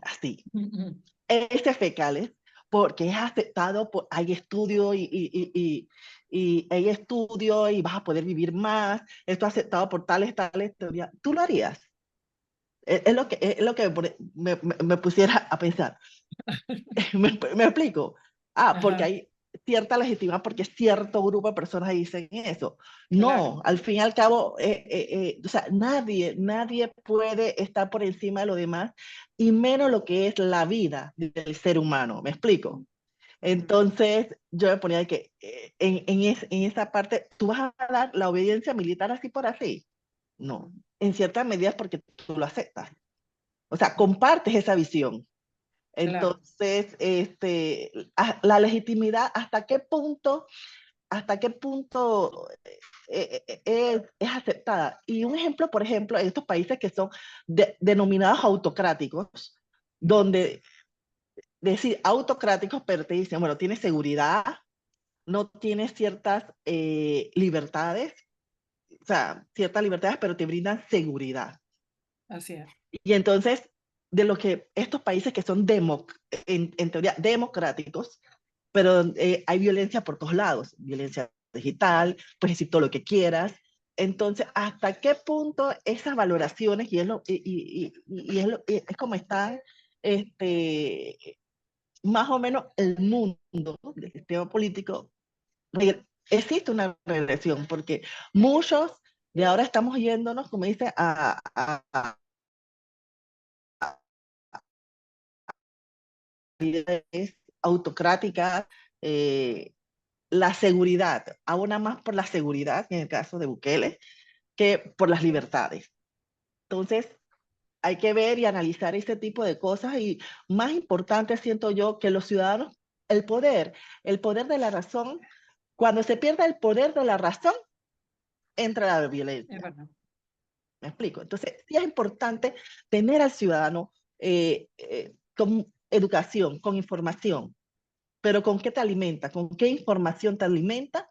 heces fecales, porque es aceptado, hay estudio y hay estudio y vas a poder vivir más, esto es aceptado por tales teorías, ¿tú lo harías? Es lo que me pusiera a pensar. ¿Me explico? Porque hay cierta legitimidad, porque cierto grupo de personas dicen eso. No, al fin y al cabo, o sea, nadie puede estar por encima de lo demás, y menos lo que es la vida del ser humano. ¿Me explico? Entonces, yo me ponía que en esa parte, ¿tú vas a dar la obediencia militar así por así? No, en ciertas medidas porque tú lo aceptas. O sea, compartes esa visión. Entonces, la legitimidad, hasta qué punto es aceptada. Y un ejemplo, por ejemplo, en estos países que son denominados autocráticos, donde decir autocráticos, pero te dicen, bueno, tienes seguridad, no tienes ciertas libertades, o sea, ciertas libertades, pero te brindan seguridad. Así es. Y entonces, de lo que estos países que son en teoría democráticos, pero hay violencia por todos lados, violencia digital, puedes decir todo lo que quieras. Entonces, ¿hasta qué punto esas valoraciones, y es como están, más o menos el mundo del sistema político, existe una regresión, porque muchos de ahora estamos yéndonos, como dice, a autocráticas, la seguridad, abona más por la seguridad, en el caso de Bukele, que por las libertades. Entonces, hay que ver y analizar ese tipo de cosas y más importante siento yo que los ciudadanos, el poder de la razón, cuando se pierde el poder de la razón, entra la violencia. Es verdad. ¿Me explico? Entonces, sí es importante tener al ciudadano con educación, con información, pero ¿con qué te alimenta? ¿Con qué información te alimenta?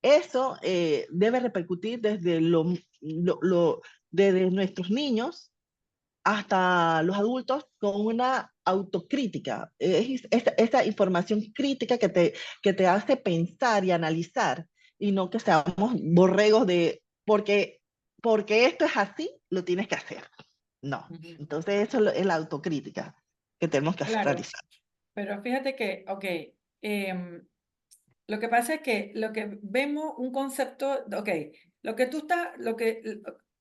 Eso debe repercutir desde nuestros niños hasta los adultos con una autocrítica. Esa información crítica que te hace pensar y analizar y no que seamos borregos de porque esto es así, lo tienes que hacer. No. Entonces eso es la autocrítica que tenemos que Claro, realizar. pero fíjate que, ok, lo que pasa es que lo que vemos un concepto, ok, lo que tú estás,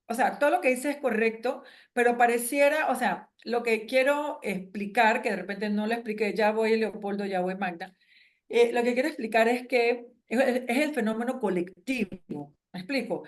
o sea, todo lo que dices es correcto, pero pareciera, o sea, lo que quiero explicar, que de repente no lo expliqué, ya voy Leopoldo, ya voy Magda, lo que quiero explicar es que es el fenómeno colectivo, ¿me explico?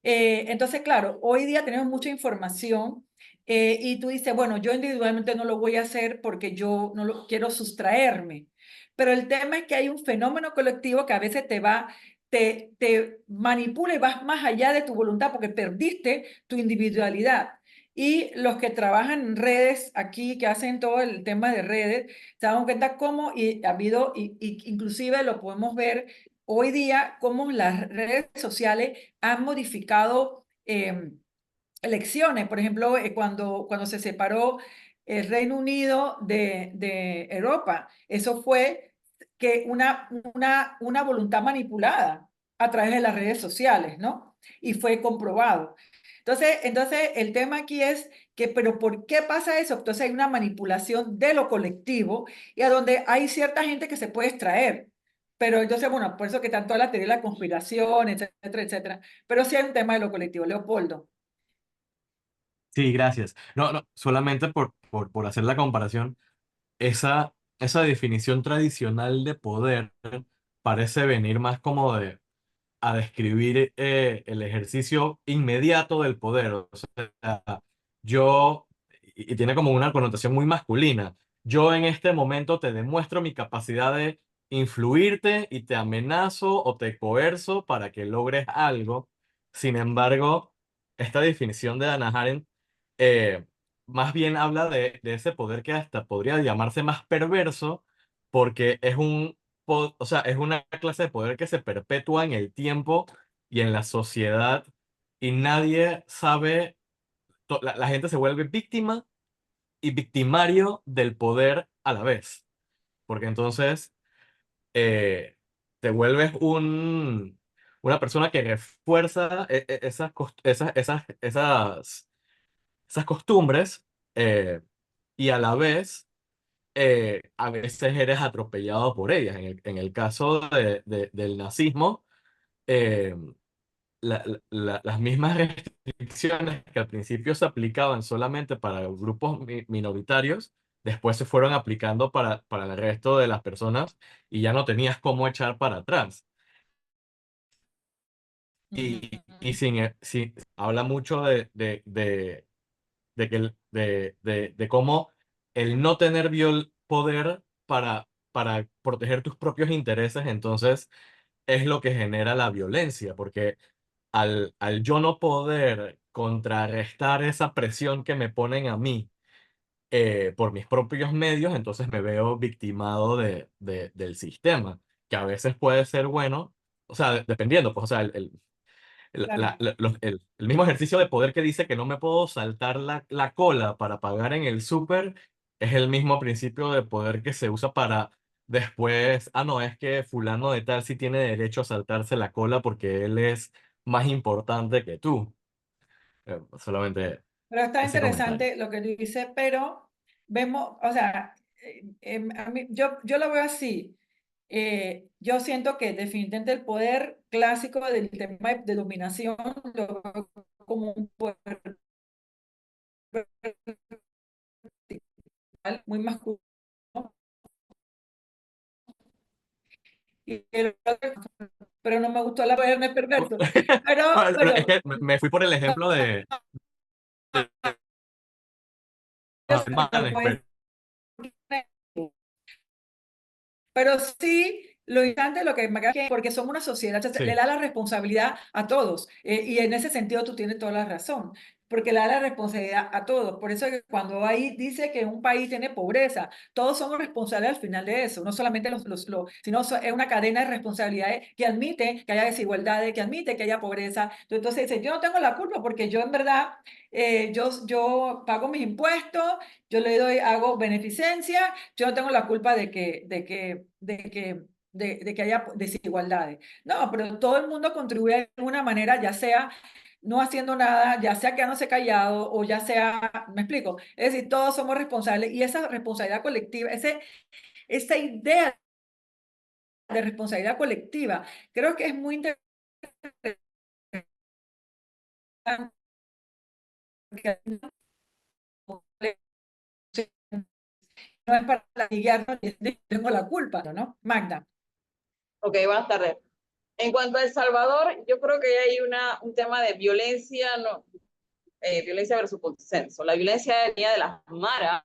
Entonces, claro, hoy día tenemos mucha información y tú dices, bueno, yo individualmente no lo voy a hacer porque yo no lo quiero sustraerme. Pero el tema es que hay un fenómeno colectivo que a veces te manipula y vas más allá de tu voluntad porque perdiste tu individualidad. Y los que trabajan en redes aquí, que hacen todo el tema de redes, se dan cuenta cómo y ha habido, inclusive lo podemos ver hoy día, cómo las redes sociales han modificado elecciones. Por ejemplo, cuando se separó el Reino Unido de Europa, eso fue que una voluntad manipulada a través de las redes sociales, ¿no? Y fue comprobado. Entonces, el tema aquí es que, pero ¿por qué pasa eso? Entonces hay una manipulación de lo colectivo y a donde hay cierta gente que se puede extraer. Pero entonces, bueno, por eso que tanto la teoría de la conspiración, etcétera, etcétera. Pero sí hay un tema de lo colectivo. Leopoldo. Sí, gracias. No, no, solamente por hacer la comparación, esa definición tradicional de poder parece venir más como a describir el ejercicio inmediato del poder. O sea, y tiene como una connotación muy masculina. Yo en este momento te demuestro mi capacidad de influirte y te amenazo o te coerzo para que logres algo. Sin embargo, esta definición de Hannah Arendt eh, más bien habla de ese poder que hasta podría llamarse más perverso porque o sea, es una clase de poder que se perpetúa en el tiempo y en la sociedad y nadie sabe, la gente se vuelve víctima y victimario del poder a la vez, porque entonces eh, te vuelves una persona que refuerza esas costumbres y a la vez a veces eres atropellado por ellas. En el caso del nazismo, eh, las mismas restricciones que al principio se aplicaban solamente para grupos minoritarios, después se fueron aplicando para el resto de las personas y ya no tenías cómo echar para atrás. Habla mucho de cómo el no tener poder para proteger tus propios intereses, entonces es lo que genera la violencia, porque al yo no poder contrarrestar esa presión que me ponen a mí por mis propios medios, entonces me veo victimado del sistema, que a veces puede ser bueno, o sea, dependiendo, pues, o sea, Claro. el mismo ejercicio de poder que dice que no me puedo saltar la cola para pagar en el súper es el mismo principio de poder que se usa para después, no, es que fulano de tal sí tiene derecho a saltarse la cola porque él es más importante que tú. Solamente Pero está ese comentario. interesante lo que dice, pero vemos, o sea, yo lo veo así. Yo siento que definitivamente el poder clásico del tema de dominación lo veo como un poder vertical, muy masculino. Pero no me gustó la poder perverso. Pero, No, es que me fui por el ejemplo de alemanes, pero sí, lo importante lo que me queda es que porque somos una sociedad, le sí. da la responsabilidad a todos. Y en ese sentido tú tienes toda la razón, porque le da la responsabilidad a todos. Por eso que cuando ahí dice que un país tiene pobreza, todos somos responsables al final de eso, no solamente sino es una cadena de responsabilidades que admite que haya desigualdades, que admite que haya pobreza. Entonces dice, yo no tengo la culpa porque yo en verdad, yo pago mis impuestos, yo le doy, hago beneficencia, yo no tengo la culpa de que haya desigualdades. No, pero todo el mundo contribuye de alguna manera, ya sea no haciendo nada, ya sea quedándose callado o ya sea, me explico, es decir, todos somos responsables y esa responsabilidad colectiva, esa idea de responsabilidad colectiva, creo que es muy interesante. No es para guiarnos, tengo la culpa, ¿no? Magda. Ok, buenas tardes. En cuanto a El Salvador, yo creo que hay un tema de violencia, violencia versus consenso. La violencia venía de las maras,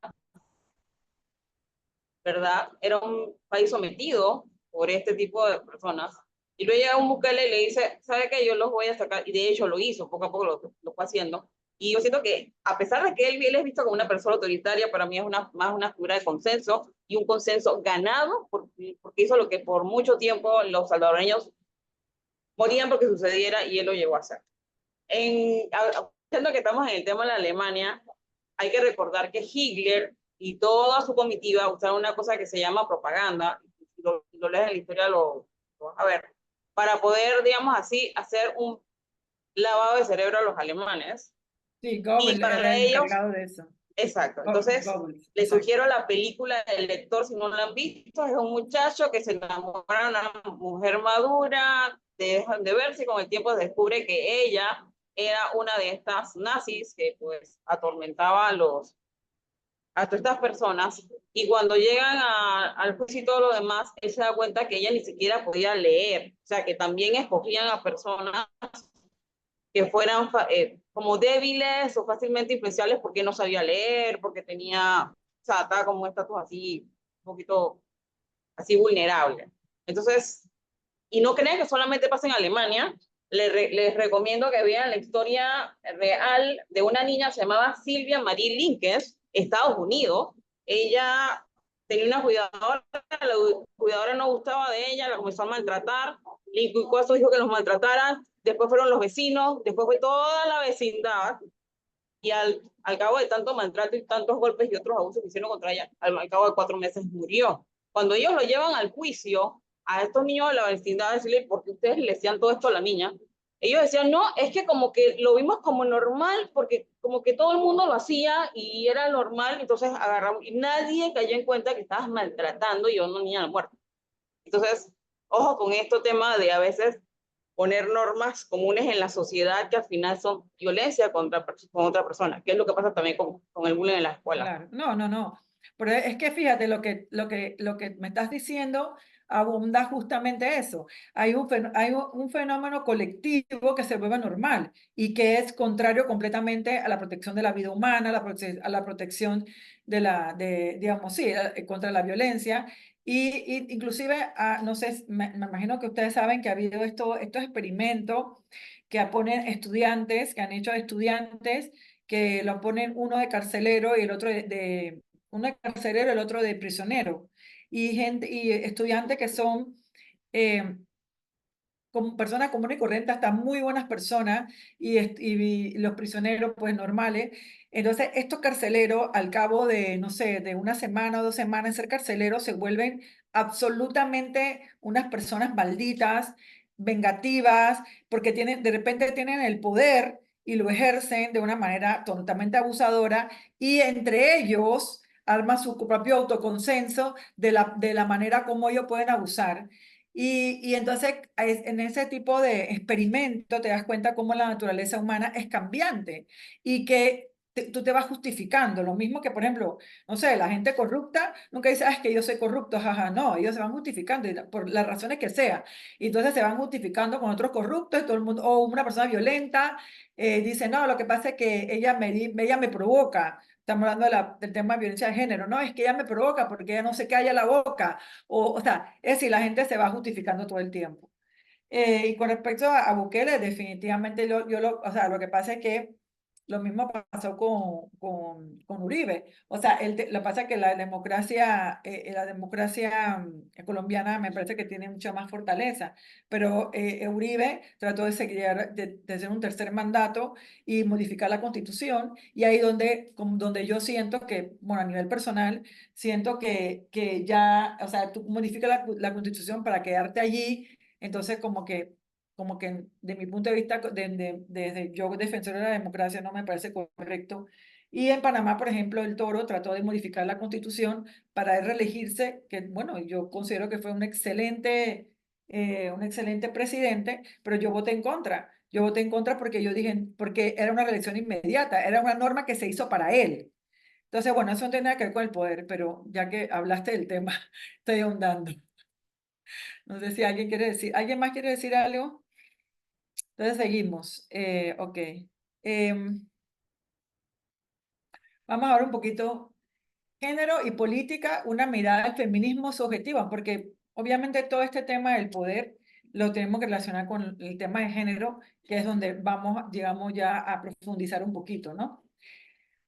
¿verdad? Era un país sometido por este tipo de personas. Y luego llega un Bukele y le dice, ¿sabe qué? Yo los voy a sacar. Y de hecho lo hizo, poco a poco lo fue haciendo. Y yo siento que, a pesar de que él es visto como una persona autoritaria, para mí es más una figura de consenso y un consenso ganado, porque hizo lo que por mucho tiempo los salvadoreños morían porque sucediera y él lo llegó a hacer. Siendo que estamos en el tema de la Alemania, hay que recordar que Hitler y toda su comitiva usaron una cosa que se llama propaganda, lo lees en la historia, lo vas a ver, para poder, digamos así, hacer un lavado de cerebro a los alemanes. Sí, Goebbels y para era el ellos, encargado de eso. Exacto. Entonces, les sugiero la película del lector, si no la han visto, es un muchacho que se enamora de una mujer madura, dejan de verse y con el tiempo se descubre que ella era una de estas nazis que pues atormentaba a todas estas personas, y cuando llegan al juicio y todo lo demás, él se da cuenta que ella ni siquiera podía leer, o sea que también escogían a personas que fueran como débiles o fácilmente influenciables porque no sabía leer, porque tenía, o sea, estaba como un estatus así, un poquito así vulnerable. Entonces, y no crean que solamente pasa en Alemania, les recomiendo que vean la historia real de una niña, se llamaba Silvia Marie Linkes, Estados Unidos. Ella tenía una cuidadora, la cuidadora no gustaba de ella, la comenzó a maltratar, le inculcó a su hijo que los maltrataran, después fueron los vecinos, después fue toda la vecindad, y al cabo de tanto maltrato y tantos golpes y otros abusos que hicieron contra ella, al cabo de 4 meses murió. Cuando ellos lo llevan al juicio, a estos niños de la vecindad, decirle, ¿por qué ustedes le decían todo esto a la niña? Ellos decían, no, es que como que lo vimos como normal, porque como que todo el mundo lo hacía y era normal, entonces agarramos, y nadie cayó en cuenta que estabas maltratando y llevando a una niña a la muerte. Entonces, ojo con este tema de a veces poner normas comunes en la sociedad que al final son violencia con otra persona, que es lo que pasa también con el bullying en la escuela. Claro, no. Pero es que fíjate lo que me estás diciendo, abunda justamente eso. Hay un fenómeno colectivo que se vuelve normal y que es contrario completamente a la protección de la vida humana, a la protección digamos, sí, contra la violencia. Y inclusive, no sé, me imagino que ustedes saben que ha habido estos experimentos que ponen estudiantes, que han hecho estudiantes, que lo ponen uno de carcelero y el otro uno de carcelero y el otro de prisionero. Y estudiantes que son como personas comunes y corrientes, hasta muy buenas personas, y los prisioneros pues normales. Entonces estos carceleros al cabo de, no sé, de una semana o 2 semanas ser carceleros, se vuelven absolutamente unas personas malditas, vengativas, porque de repente tienen el poder y lo ejercen de una manera totalmente abusadora, y entre ellos arman su propio autoconsenso de la manera como ellos pueden abusar. Y entonces en ese tipo de experimento te das cuenta cómo la naturaleza humana es cambiante y que tú te vas justificando. Lo mismo que, por ejemplo, no sé, la gente corrupta nunca dice, es que yo soy corrupto, jaja, no, ellos se van justificando por las razones que sea. Y entonces se van justificando con otros corruptos, y todo el mundo, o una persona violenta dice, no, lo que pasa es que ella me provoca. Estamos hablando del tema de violencia de género, no, es que ella me provoca porque ella no se calla la boca. O sea, es decir, la gente se va justificando todo el tiempo. Y con respecto a Bukele, definitivamente o sea, lo que pasa es que lo mismo pasó con Uribe. O sea, lo que pasa es que la democracia colombiana me parece que tiene mucha más fortaleza, pero Uribe trató de seguir, de hacer un tercer mandato y modificar la constitución, y ahí donde yo siento que, bueno, a nivel personal, siento que ya, o sea, tú modificas la constitución para quedarte allí. Entonces, como que de mi punto de vista, desde yo defensor de la democracia, no me parece correcto. Y en Panamá, por ejemplo, el Toro trató de modificar la constitución para él reelegirse, que bueno, yo considero que fue un excelente presidente, pero yo voté en contra. Yo voté en contra porque yo dije, porque era una reelección inmediata, era una norma que se hizo para él. Entonces, bueno, eso no tiene nada que ver con el poder, pero ya que hablaste del tema, estoy ahondando. No sé si ¿alguien más quiere decir algo? Entonces seguimos. Ok. Vamos a ver un poquito género y política, una mirada al feminismo subjetiva, porque obviamente todo este tema del poder lo tenemos que relacionar con el tema de género, que es donde vamos, digamos, ya a profundizar un poquito, ¿no?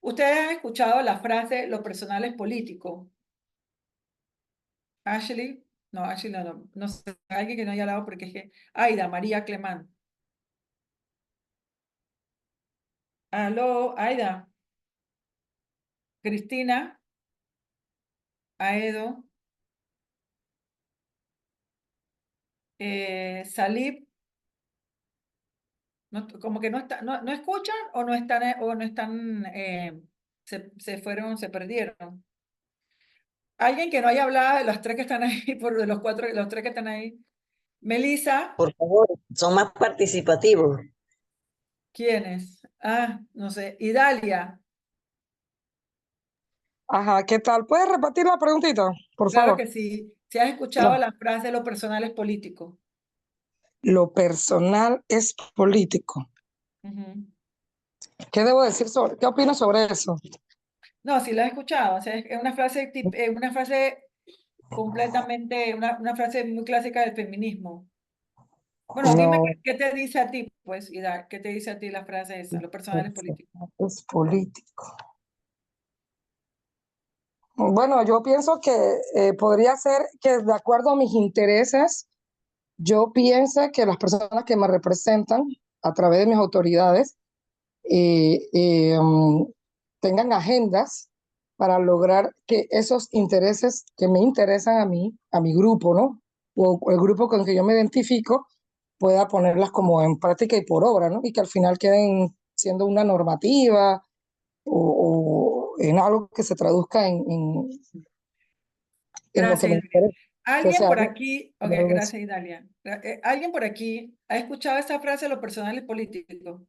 Ustedes han escuchado la frase, lo personal es político. Ashley, no sé, alguien que no haya hablado porque es que, Aida, María Clemán. Aló, Aida. Cristina, Aedo, Salib, como que no escuchan o no están, se perdieron. Alguien que no haya hablado de los 3 que están ahí, de los 3 que están ahí. Melissa. Por favor, son más participativos. ¿Quiénes? No sé. Idalia. Ajá, ¿qué tal? ¿Puedes repetir la preguntita, por Claro favor? que sí. Si has escuchado la frase, lo personal es político. Lo personal es político. ¿Qué debo decir qué opinas sobre eso? No, sí la he escuchado. O sea, es una frase completamente, una frase muy clásica del feminismo. Bueno, dime qué te dice a ti, pues, Ida, ¿qué te dice a ti la frase esa? Lo personal es político. Es político. Bueno, yo pienso que podría ser que de acuerdo a mis intereses, yo piense que las personas que me representan a través de mis autoridades tengan agendas para lograr que esos intereses que me interesan a mí, a mi grupo, ¿no? O el grupo con el que yo me identifico, pueda ponerlas como en práctica y por obra, ¿no? Y que al final queden siendo una normativa o en algo que se traduzca en lo que Gracias, me Idalia. interesa. Alguien por aquí, ok, gracias, Idalia. Alguien por aquí ha escuchado esa frase, lo personal es político.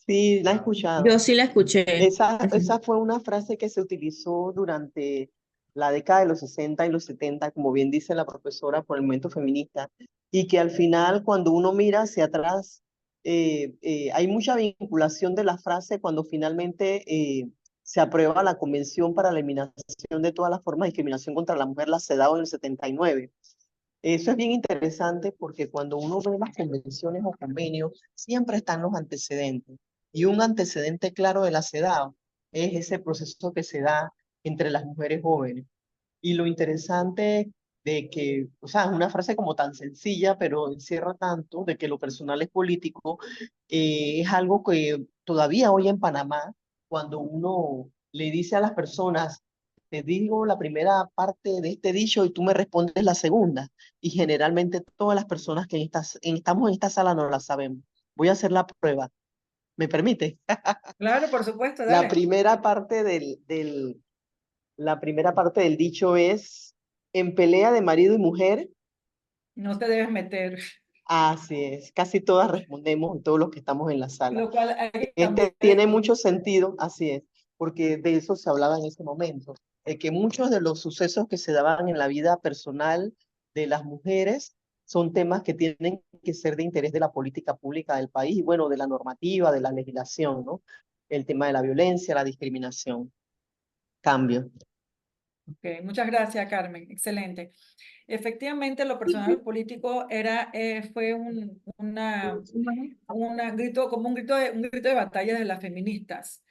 Sí, la he escuchado. Yo sí la escuché. Esa fue una frase que se utilizó durante la década de los 60 y los 70, como bien dice la profesora, por el movimiento feminista, y que al final cuando uno mira hacia atrás, hay mucha vinculación de la frase cuando finalmente se aprueba la Convención para la Eliminación de todas las formas de discriminación contra la mujer, la CEDAW en el 79. Eso es bien interesante porque cuando uno ve las convenciones o convenios, siempre están los antecedentes. Y un antecedente claro de la CEDAW es ese proceso que se da entre las mujeres jóvenes. Y lo interesante de que, o sea, es una frase como tan sencilla, pero encierra tanto de que lo personal es político, es algo que todavía hoy en Panamá, cuando uno le dice a las personas, te digo la primera parte de este dicho y tú me respondes la segunda, y generalmente todas las personas que estamos en esta sala no la sabemos. Voy a hacer la prueba. ¿Me permite? Claro, por supuesto, La dale. primera parte la primera parte del dicho es, en pelea de marido y mujer. No te debes meter. Así es, casi todas respondemos, todos los que estamos en la sala. Lo cual hay que Este cambiar tiene esto. mucho sentido, así es, porque de eso se hablaba en ese momento, de que muchos de los sucesos que se daban en la vida personal de las mujeres son temas que tienen que ser de interés de la política pública del país y bueno, de la normativa, de la legislación, ¿no? El tema de la violencia, la discriminación. Cambio. Ok, muchas gracias, Carmen. Excelente. Efectivamente, lo personal político fue grito, como un grito de batalla de las feministas.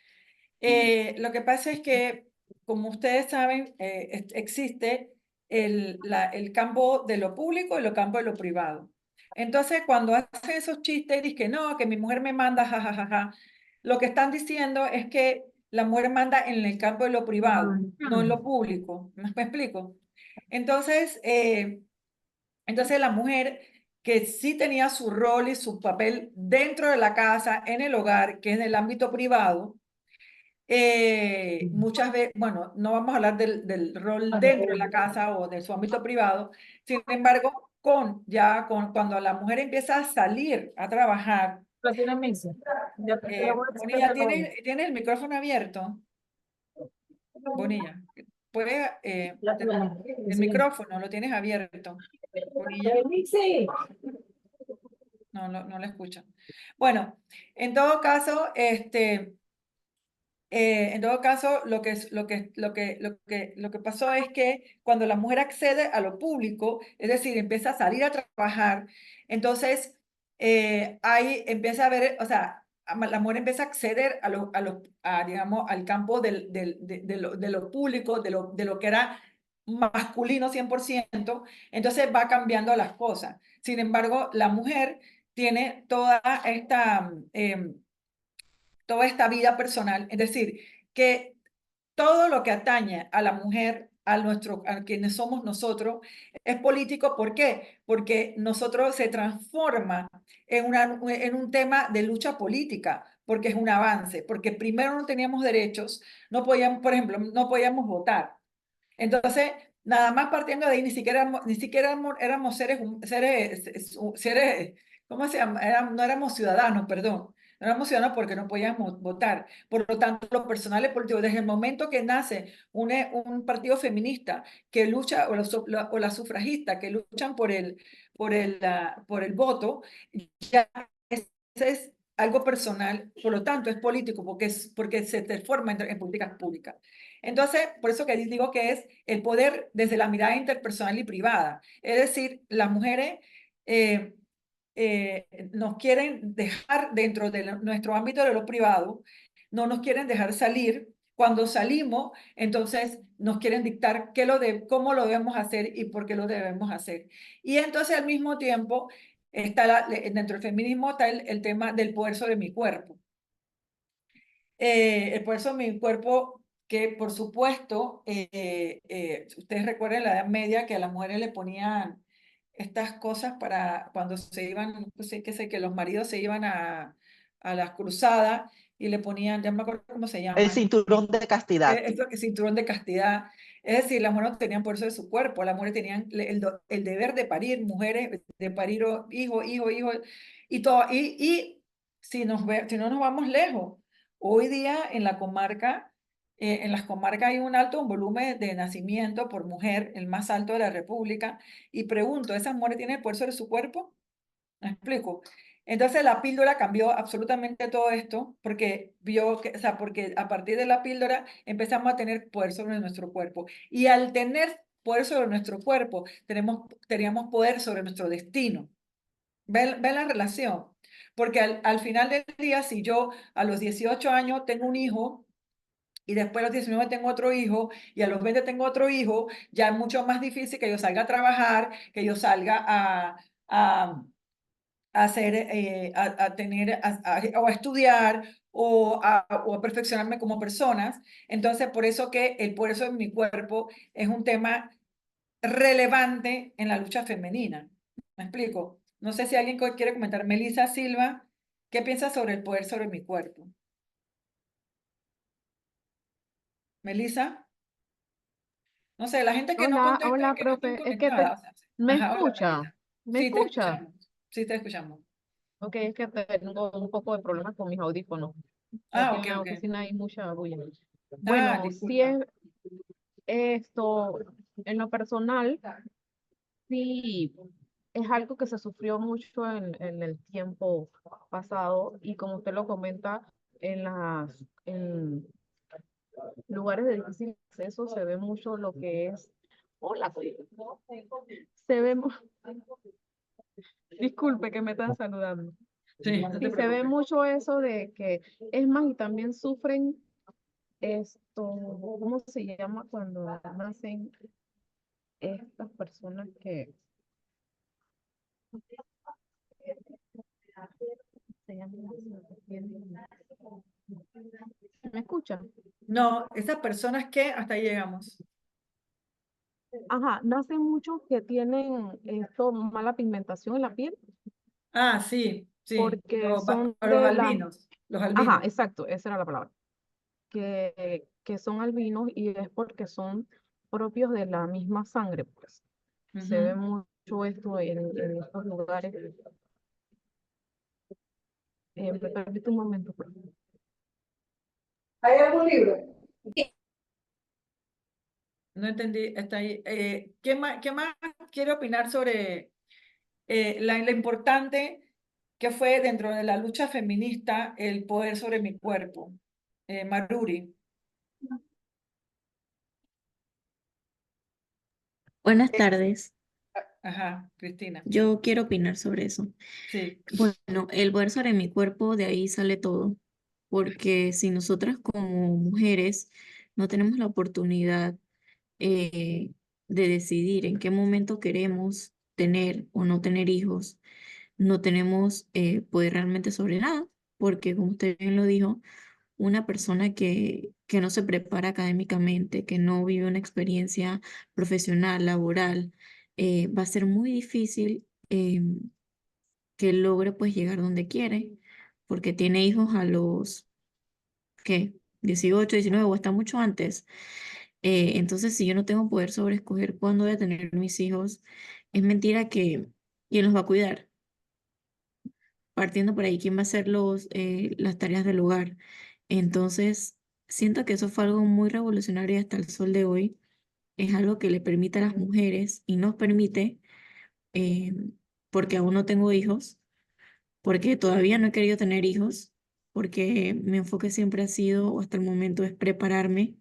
Lo que pasa es que, como ustedes saben, existe el campo de lo público y el campo de lo privado. Entonces, cuando hacen esos chistes, dicen que no, que mi mujer me manda, jajajaja, lo que están diciendo es que la mujer manda en el campo de lo privado, no en lo público. ¿Me explico? Entonces, la mujer que sí tenía su rol y su papel dentro de la casa, en el hogar, que es en el ámbito privado, muchas veces, bueno, no vamos a hablar del rol dentro de la casa o de su ámbito privado, sin embargo, cuando la mujer empieza a salir a trabajar, Bonilla, ¿tienes el micrófono abierto? Bonilla, puede, el micrófono lo tienes abierto, Bonilla. No la escuchan. Bueno, en todo caso, lo que pasó es que cuando la mujer accede a lo público, es decir, empieza a salir a trabajar, entonces ahí empieza a haber, o sea, la mujer empieza a acceder digamos, al campo de lo público, de lo que era masculino 100%, entonces va cambiando las cosas. Sin embargo, la mujer tiene toda esta vida personal, es decir, que todo lo que atañe a la mujer, a quienes somos nosotros, es político. ¿Por qué? Porque nosotros se transforma en un tema de lucha política, porque es un avance, porque primero no teníamos derechos, no podíamos, por ejemplo, no podíamos votar. Entonces, nada más partiendo de ahí, ni siquiera éramos seres, ¿cómo se llama? No éramos ciudadanos, perdón. No éramos ciudadanos porque no podíamos votar. Por lo tanto, los personales políticos, desde el momento que nace un partido feminista que lucha, o la sufragista que luchan por el voto, ya ese es algo personal, por lo tanto es político porque se transforma en políticas públicas. Entonces, por eso que digo que es el poder desde la mirada interpersonal y privada. Es decir, las mujeres nos quieren dejar dentro de nuestro ámbito de lo privado, no nos quieren dejar salir. Cuando salimos, entonces nos quieren dictar cómo lo debemos hacer y por qué lo debemos hacer. Y entonces al mismo tiempo, dentro del feminismo está el tema del poder sobre mi cuerpo. El poder sobre mi cuerpo, que por supuesto, ustedes recuerdan en la Edad Media que a las mujeres le ponían estas cosas para cuando se iban, no sé qué sé, que los maridos se iban a las cruzadas y le ponían, ya me acuerdo cómo se llama. El cinturón de castidad. Esto que cinturón de castidad. Es decir, las mujeres no tenían por eso de su cuerpo, las mujeres tenían el deber de parir, mujeres, de parir hijo, y todo. Y si no nos vamos lejos, hoy día en la comarca En las comarcas hay un alto volumen de nacimiento por mujer, el más alto de la República, y pregunto, ¿esas mujeres tienen el poder sobre su cuerpo? ¿Me explico? Entonces la píldora cambió absolutamente todo esto porque vio que, o sea, porque a partir de la píldora empezamos a tener poder sobre nuestro cuerpo. Y al tener poder sobre nuestro cuerpo, teníamos poder sobre nuestro destino. ¿Ven la relación? Porque al final del día, si yo a los 18 años tengo un hijo, y después a los 19 tengo otro hijo, y a los 20 tengo otro hijo, ya es mucho más difícil que yo salga a trabajar, que yo salga a hacer, a tener, o a estudiar, o a perfeccionarme como personas. Entonces, por eso que el poder sobre mi cuerpo es un tema relevante en la lucha femenina. ¿Me explico? No sé si alguien quiere comentar. Melissa Silva, ¿qué piensas sobre el poder sobre mi cuerpo? Melissa, no sé, la gente que no Hola, contesta, hola, que no están profe. Es que conectadas. O sea, ¿me ajá, hola, escucha? Melissa. ¿Me Sí, te escucha? escuchamos. Sí, te escuchamos. Ok, es que tengo un poco de problemas con mis audífonos. Aquí Ok, en la ok. oficina hay mucha bulla. Ah, Bueno, si disculpa. es esto, en lo personal, sí, es algo que se sufrió mucho en el tiempo pasado y como usted lo comenta, en lugares de difícil acceso se ve mucho lo que es, hola, se ve, disculpe que me están saludando. Sí, no te Sí, se ve preocupes. mucho eso de que, es más, y también sufren esto, ¿cómo se llama cuando nacen estas personas que se llaman? ¿Me escuchan? No, esas personas que hasta ahí llegamos. Ajá, nacen muchos que tienen esto, mala pigmentación en la piel, Ah, sí, sí. porque son Los de la, albinos, los ajá, albinos. exacto, esa era la palabra, que son albinos y es porque son propios de la misma sangre, pues. Se ve Ujú. mucho esto en estos lugares. ¿Me permite un momento, por favor? ¿Hay algún libro? No entendí, está ahí. Qué más quiere opinar sobre la importante que fue dentro de la lucha feminista el poder sobre mi cuerpo? Maruri. Buenas tardes. Ajá, Cristina. Yo quiero opinar sobre eso. Sí. Bueno, el poder sobre mi cuerpo, de ahí sale todo. Porque si nosotras como mujeres no tenemos la oportunidad eh, de decidir en qué momento queremos tener o no tener hijos, no tenemos poder realmente sobre nada, porque como usted bien lo dijo, una persona que no se prepara académicamente, que no vive una experiencia profesional, laboral, va a ser muy difícil que logre pues llegar donde quiere, porque tiene hijos a los, ¿qué? 18, 19 o hasta mucho antes. Entonces, si yo no tengo poder sobre escoger cuándo voy a tener mis hijos, es mentira que quién los va a cuidar. Partiendo por ahí, quién va a hacer las tareas del hogar. Entonces, siento que eso fue algo muy revolucionario y hasta el sol de hoy. Es algo que le permite a las mujeres y nos permite, eh, porque aún no tengo hijos, porque todavía no he querido tener hijos, porque mi enfoque siempre ha sido, o hasta el momento, es prepararme.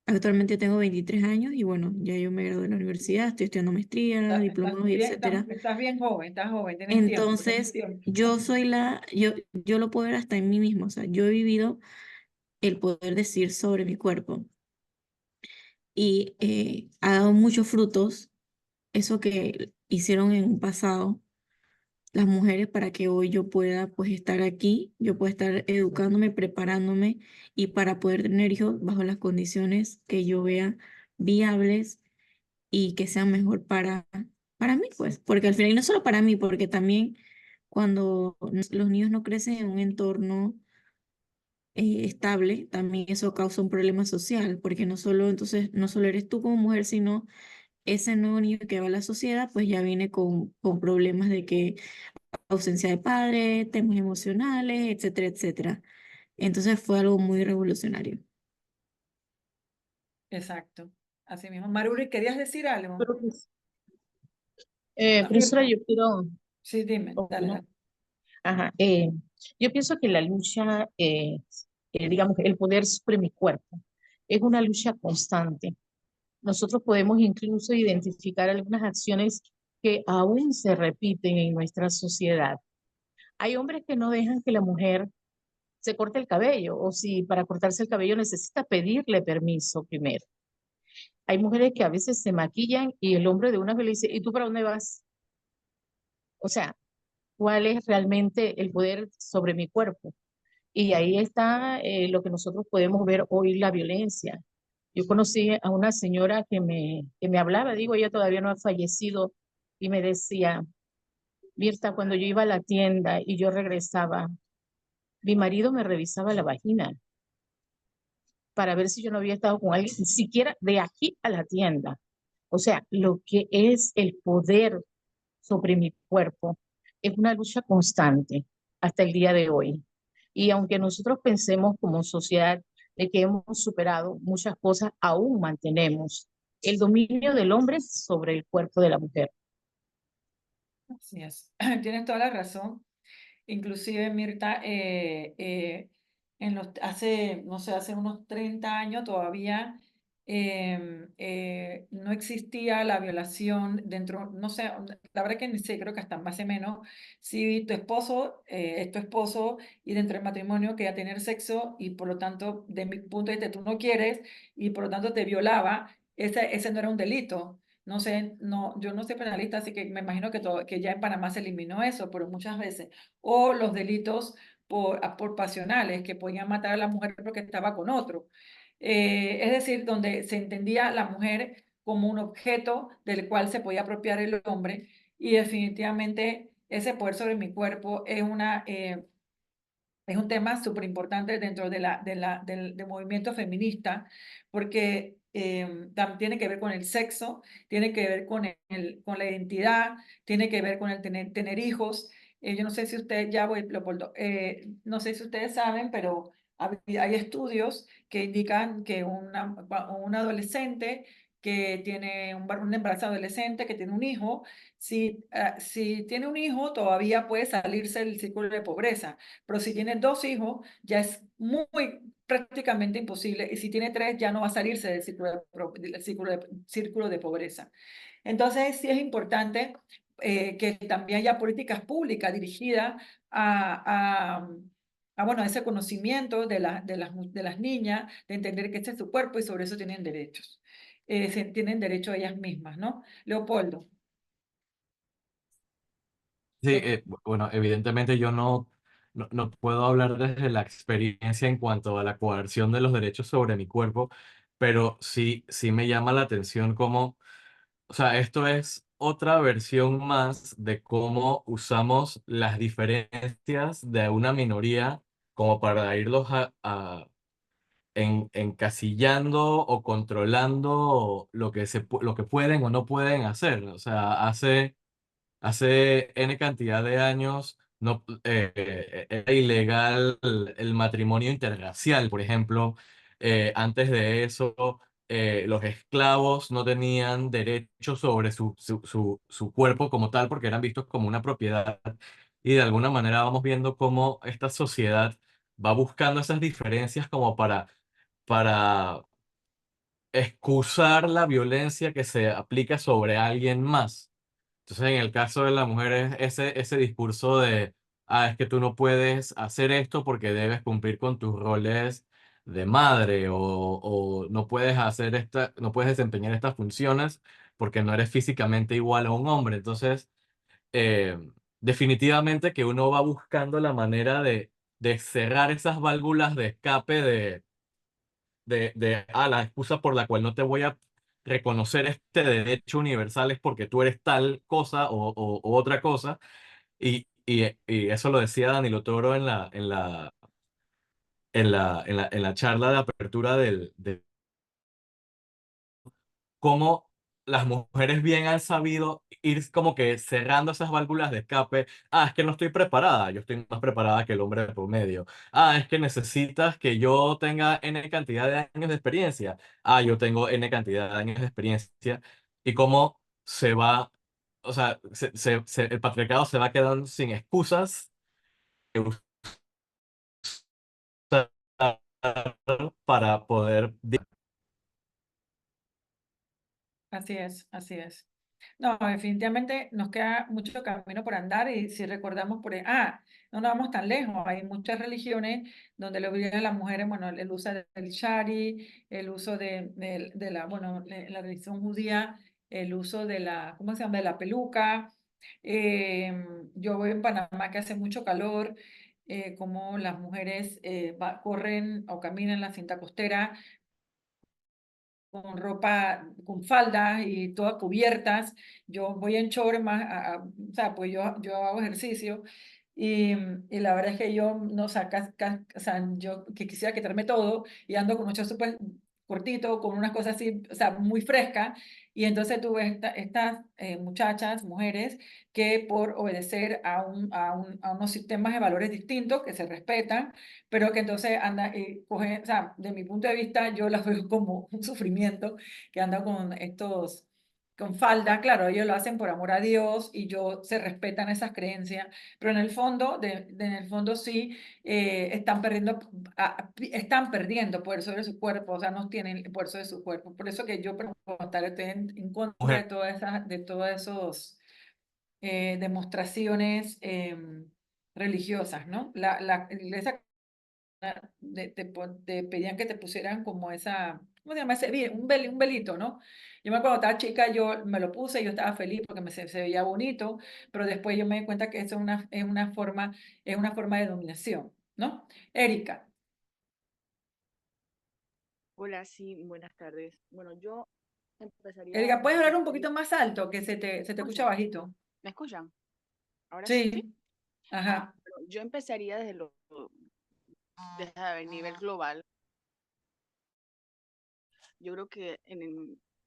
Actualmente tengo 23 años y bueno, ya yo me gradué de la universidad, estoy estudiando maestría, diplomados y etcétera. Estás joven, tienes tiempo, tienes Entonces, tiempo. yo lo puedo ver hasta en mí mismo, o sea, yo he vivido el poder decir sobre mi cuerpo y ha dado muchos frutos eso que hicieron en un pasado las mujeres para que hoy yo pueda pues estar aquí, yo pueda estar educándome, preparándome y para poder tener hijos bajo las condiciones que yo vea viables y que sean mejor para mí, pues, porque al final y no solo para mí, porque también cuando los niños no crecen en un entorno estable, también eso causa un problema social, porque no solo, entonces, no solo eres tú como mujer, sino ese nuevo niño que va a la sociedad, pues ya viene con problemas de que ausencia de padre, temas emocionales, etcétera, etcétera. Entonces fue algo muy revolucionario. Exacto. Así mismo. Maruri, ¿querías decir algo? Pero, pues, Ah, profesora, Mirta. yo quiero Sí, dime, dale, opinar. dale. Ajá, yo pienso que la lucha, digamos, el poder sobre mi cuerpo es una lucha constante. Nosotros podemos incluso identificar algunas acciones que aún se repiten en nuestra sociedad. Hay hombres que no dejan que la mujer se corte el cabello, o si para cortarse el cabello necesita pedirle permiso primero. Hay mujeres que a veces se maquillan y el hombre de una vez le dice, ¿y tú para dónde vas? O sea, ¿cuál es realmente el poder sobre mi cuerpo? Y ahí está lo que nosotros podemos ver hoy, la violencia. Yo conocí a una señora que me hablaba, digo, ella todavía no ha fallecido, y me decía, Mirta, cuando yo iba a la tienda y yo regresaba, mi marido me revisaba la vagina para ver si yo no había estado con alguien, ni siquiera de aquí a la tienda. O sea, lo que es el poder sobre mi cuerpo es una lucha constante hasta el día de hoy. Y aunque nosotros pensemos como sociedad de que hemos superado muchas cosas, aún mantenemos el dominio del hombre sobre el cuerpo de la mujer. Así es. Tienes toda la razón. Inclusive, Mirta, no sé, hace unos 30 años todavía no existía la violación dentro, no sé, la verdad que ni sé, creo que hasta más o menos, si tu esposo es tu esposo y dentro del matrimonio quería tener sexo y por lo tanto, de mi punto de vista, tú no quieres y por lo tanto te violaba, ese no era un delito. No sé, no, yo no soy penalista, así que me imagino que ya en Panamá se eliminó eso, pero muchas veces. O los delitos por pasionales, que podían matar a la mujer porque estaba con otro. Es decir, donde se entendía la mujer como un objeto del cual se podía apropiar el hombre, y definitivamente ese poder sobre mi cuerpo es un tema súper importante dentro del movimiento feminista, porque tiene que ver con el sexo, tiene que ver con la identidad, tiene que ver con el tener hijos. Yo no sé si ustedes, ya voy, Leopoldo, no sé si ustedes saben, pero hay estudios que indican que un adolescente que tiene un embarazo adolescente, que tiene un hijo, si tiene un hijo, todavía puede salirse del círculo de pobreza, pero si tiene 2 hijos, ya es prácticamente imposible, y si tiene 3, ya no va a salirse del círculo de pobreza. Entonces, sí es importante que también haya políticas públicas dirigidas bueno, a ese conocimiento de las niñas, de entender que este es su cuerpo y sobre eso tienen derechos. Tienen derecho a ellas mismas, ¿no? Leopoldo. Sí, bueno, evidentemente yo no puedo hablar desde la experiencia en cuanto a la coerción de los derechos sobre mi cuerpo, pero sí me llama la atención cómo, o sea, esto es otra versión más de cómo usamos las diferencias de una minoría como para irlos encasillando o controlando lo que pueden o no pueden hacer. O sea, hace N cantidad de años no, era ilegal el matrimonio interracial, por ejemplo. Antes de eso, los esclavos no tenían derecho sobre su cuerpo como tal porque eran vistos como una propiedad. Y de alguna manera vamos viendo cómo esta sociedad va buscando esas diferencias como para excusar la violencia que se aplica sobre alguien más. Entonces, en el caso de la mujer es ese discurso de, es que tú no puedes hacer esto porque debes cumplir con tus roles de madre o no puedes no puedes desempeñar estas funciones porque no eres físicamente igual a un hombre. Entonces, eh, definitivamente que uno va buscando la manera de cerrar esas válvulas de escape la excusa por la cual no te voy a reconocer este derecho universal es porque tú eres tal cosa o otra cosa. Y eso lo decía Danilo Toro en la charla de apertura cómo las mujeres bien han sabido ir como que cerrando esas válvulas de escape. Ah, es que no estoy preparada, yo estoy más preparada que el hombre promedio. Ah, es que necesitas que yo tenga N cantidad de años de experiencia. Ah, yo tengo N cantidad de años de experiencia. Y cómo se va, o sea, el patriarcado se va quedando sin excusas que usar para poder... Así es, así es. No, definitivamente nos queda mucho camino por andar y si recordamos no nos vamos tan lejos, hay muchas religiones donde le obligan a las mujeres, bueno, el uso del shari, el uso de la, bueno, la religión judía, el uso de la, ¿cómo se llama?, de la peluca. Yo voy en Panamá que hace mucho calor, como las mujeres corren o caminan en la cinta costera con ropa, con faldas y todas cubiertas. Yo voy en short más, o sea, pues yo hago ejercicio y la verdad es que yo, no, o sea, o sea, yo que quisiera quitarme todo y ando con un short súper cortito, con unas cosas así, o sea, muy frescas. Y entonces tú ves estas muchachas, mujeres, que por obedecer a unos sistemas de valores distintos que se respetan, pero que entonces anda y coge, o sea, de mi punto de vista, yo las veo como un sufrimiento, que anda con falda, claro, ellos lo hacen por amor a Dios y se respetan esas creencias, pero en el fondo, en el fondo sí, están perdiendo poder sobre su cuerpo, o sea, no tienen el poder sobre su cuerpo, por eso que yo estoy en contra de todas esos demostraciones religiosas, ¿no? La iglesia te pedían que te pusieran como ¿cómo se llama ese? Un velito, ¿no? Yo me acuerdo cuando estaba chica, yo me lo puse y yo estaba feliz porque se veía bonito, pero después yo me di cuenta que eso es una forma de dominación, ¿no? Erika, Hola, sí, buenas tardes. Bueno, yo empezaría Erika, ¿puedes desde hablar un mi... poquito más alto? Que se ¿Me te escucha escuchan? bajito. ¿Me escuchan? ¿Ahora sí? Sí, ajá. Bueno, yo empezaría desde el nivel global. Yo creo que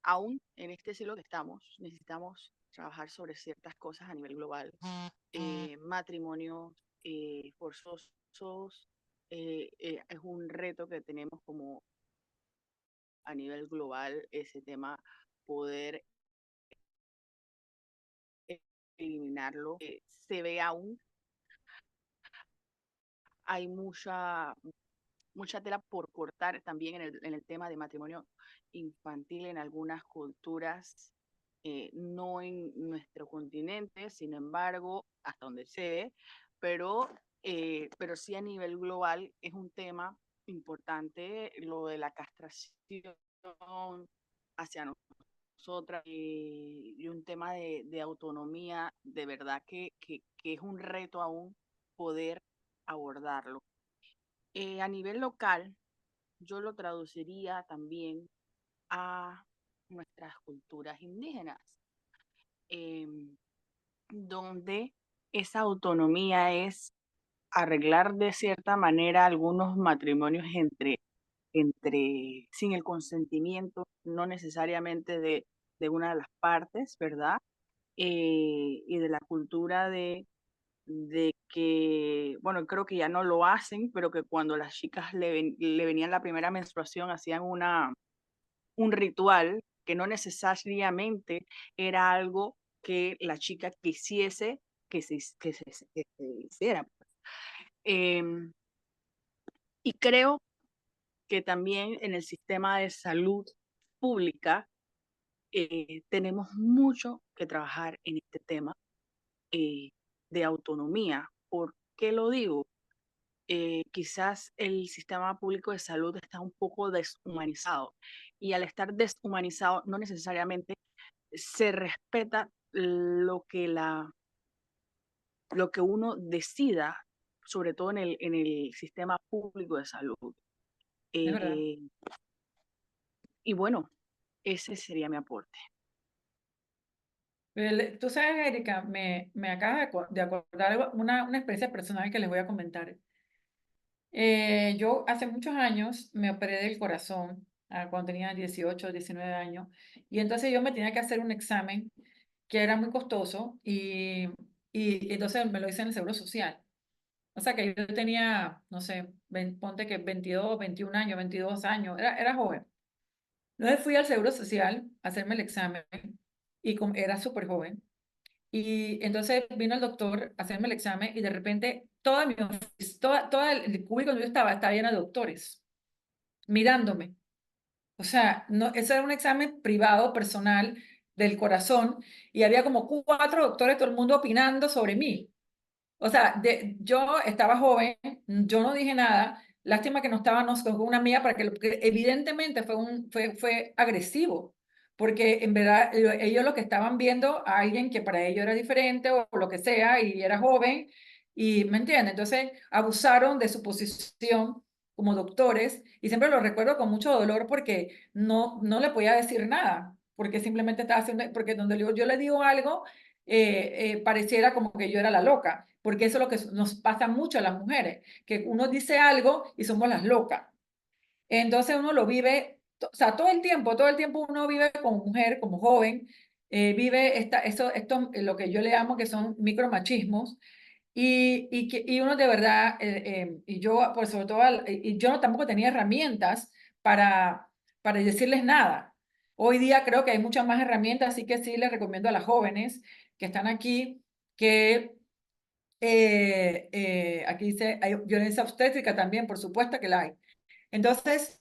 aún en este siglo que estamos, necesitamos trabajar sobre ciertas cosas a nivel global. Matrimonios forzosos es un reto que tenemos como a nivel global, ese tema, poder eliminarlo. Se ve aún, hay mucha tela por cortar también en el tema de matrimonio infantil en algunas culturas, no en nuestro continente, sin embargo, hasta donde se ve, pero sí a nivel global es un tema importante lo de la castración hacia nosotras y un tema de autonomía, de verdad que es un reto aún poder abordarlo. A nivel local, yo lo traduciría también a nuestras culturas indígenas, donde esa autonomía es arreglar de cierta manera algunos matrimonios sin el consentimiento, no necesariamente de una de las partes, ¿verdad? Y de la cultura de que, bueno, creo que ya no lo hacen, pero que cuando las chicas le venían la primera menstruación hacían un ritual que no necesariamente era algo que la chica quisiese que se hiciera. Y creo que también en el sistema de salud pública tenemos mucho que trabajar en este tema de autonomía. ¿Por qué lo digo? Quizás el sistema público de salud está un poco deshumanizado y al estar deshumanizado no necesariamente se respeta lo que uno decida, sobre todo en el sistema público de salud. Es verdad. Y bueno, ese sería mi aporte. Tú sabes, Erika, me acabas de acordar una experiencia personal que les voy a comentar. Yo hace muchos años me operé del corazón cuando tenía 18, 19 años. Y entonces yo me tenía que hacer un examen que era muy costoso y entonces me lo hice en el Seguro Social. O sea que yo tenía, no sé, ponte que 22, 21 años, 22 años, era joven. Entonces fui al Seguro Social a hacerme el examen y era súper joven. Y entonces vino el doctor a hacerme el examen y de repente toda el cubículo donde yo estaba lleno de doctores mirándome. O sea, no, ese era un examen privado, personal, del corazón, y había como 4 doctores, todo el mundo opinando sobre mí. O sea, yo estaba joven, yo no dije nada, lástima que no estaba con una amiga, porque evidentemente fue agresivo, porque en verdad ellos lo que estaban viendo a alguien que para ellos era diferente o lo que sea, y era joven, y ¿me entienden? Entonces abusaron de su posición como doctores, y siempre lo recuerdo con mucho dolor porque no le podía decir nada, porque simplemente estaba haciendo, porque donde yo le digo algo, pareciera como que yo era la loca, porque eso es lo que nos pasa mucho a las mujeres, que uno dice algo y somos las locas. Entonces uno lo vive, o sea, todo el tiempo uno vive como mujer, como joven, vive lo que yo le llamo que son micromachismos, y uno de verdad, y yo, por sobre todo, y yo tampoco tenía herramientas para decirles nada. Hoy día creo que hay muchas más herramientas, así que sí les recomiendo a las jóvenes que están aquí que aquí dice, hay violencia obstétrica también, por supuesto que la hay. Entonces,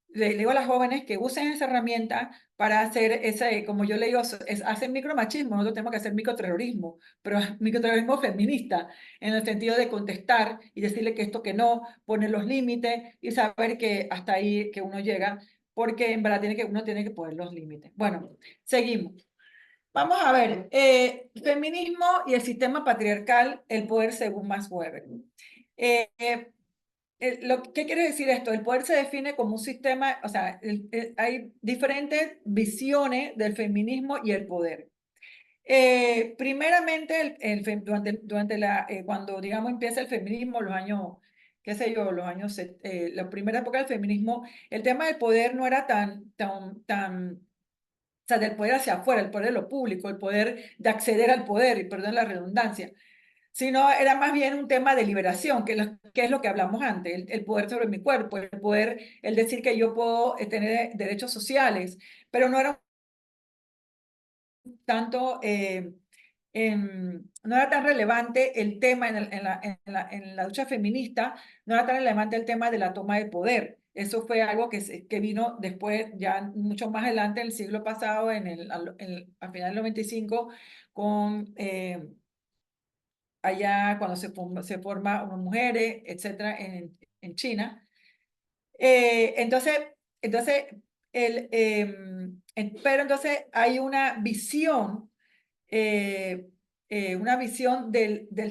le digo a las jóvenes que usen esa herramienta para hacer ese, como yo le digo, hacen micromachismo, nosotros tenemos que hacer microterrorismo, pero microterrorismo feminista, en el sentido de contestar y decirle que esto que no, poner los límites y saber que hasta ahí que uno llega, porque en verdad uno tiene que poner los límites. Bueno, seguimos. Vamos a ver, feminismo y el sistema patriarcal, el poder según Max Weber. ¿Qué quiere decir esto? El poder se define como un sistema, o sea, hay diferentes visiones del feminismo y el poder. Primeramente, cuando, digamos, empieza el feminismo, los años, qué sé yo, la primera época del feminismo, el tema del poder no era tan, o sea, del poder hacia afuera, el poder de lo público, el poder de acceder al poder, y perdón la redundancia, sino era más bien un tema de liberación, que es lo que hablamos antes, el poder sobre mi cuerpo, el poder, el decir que yo puedo tener derechos sociales, pero no era tanto, no era tan relevante el tema en la lucha feminista, no era tan relevante el tema de la toma de poder. Eso fue algo que vino después, ya mucho más adelante, en el siglo pasado, a final del 95, con allá cuando se forma unas mujeres, etcétera, en China. Entonces pero entonces hay una visión del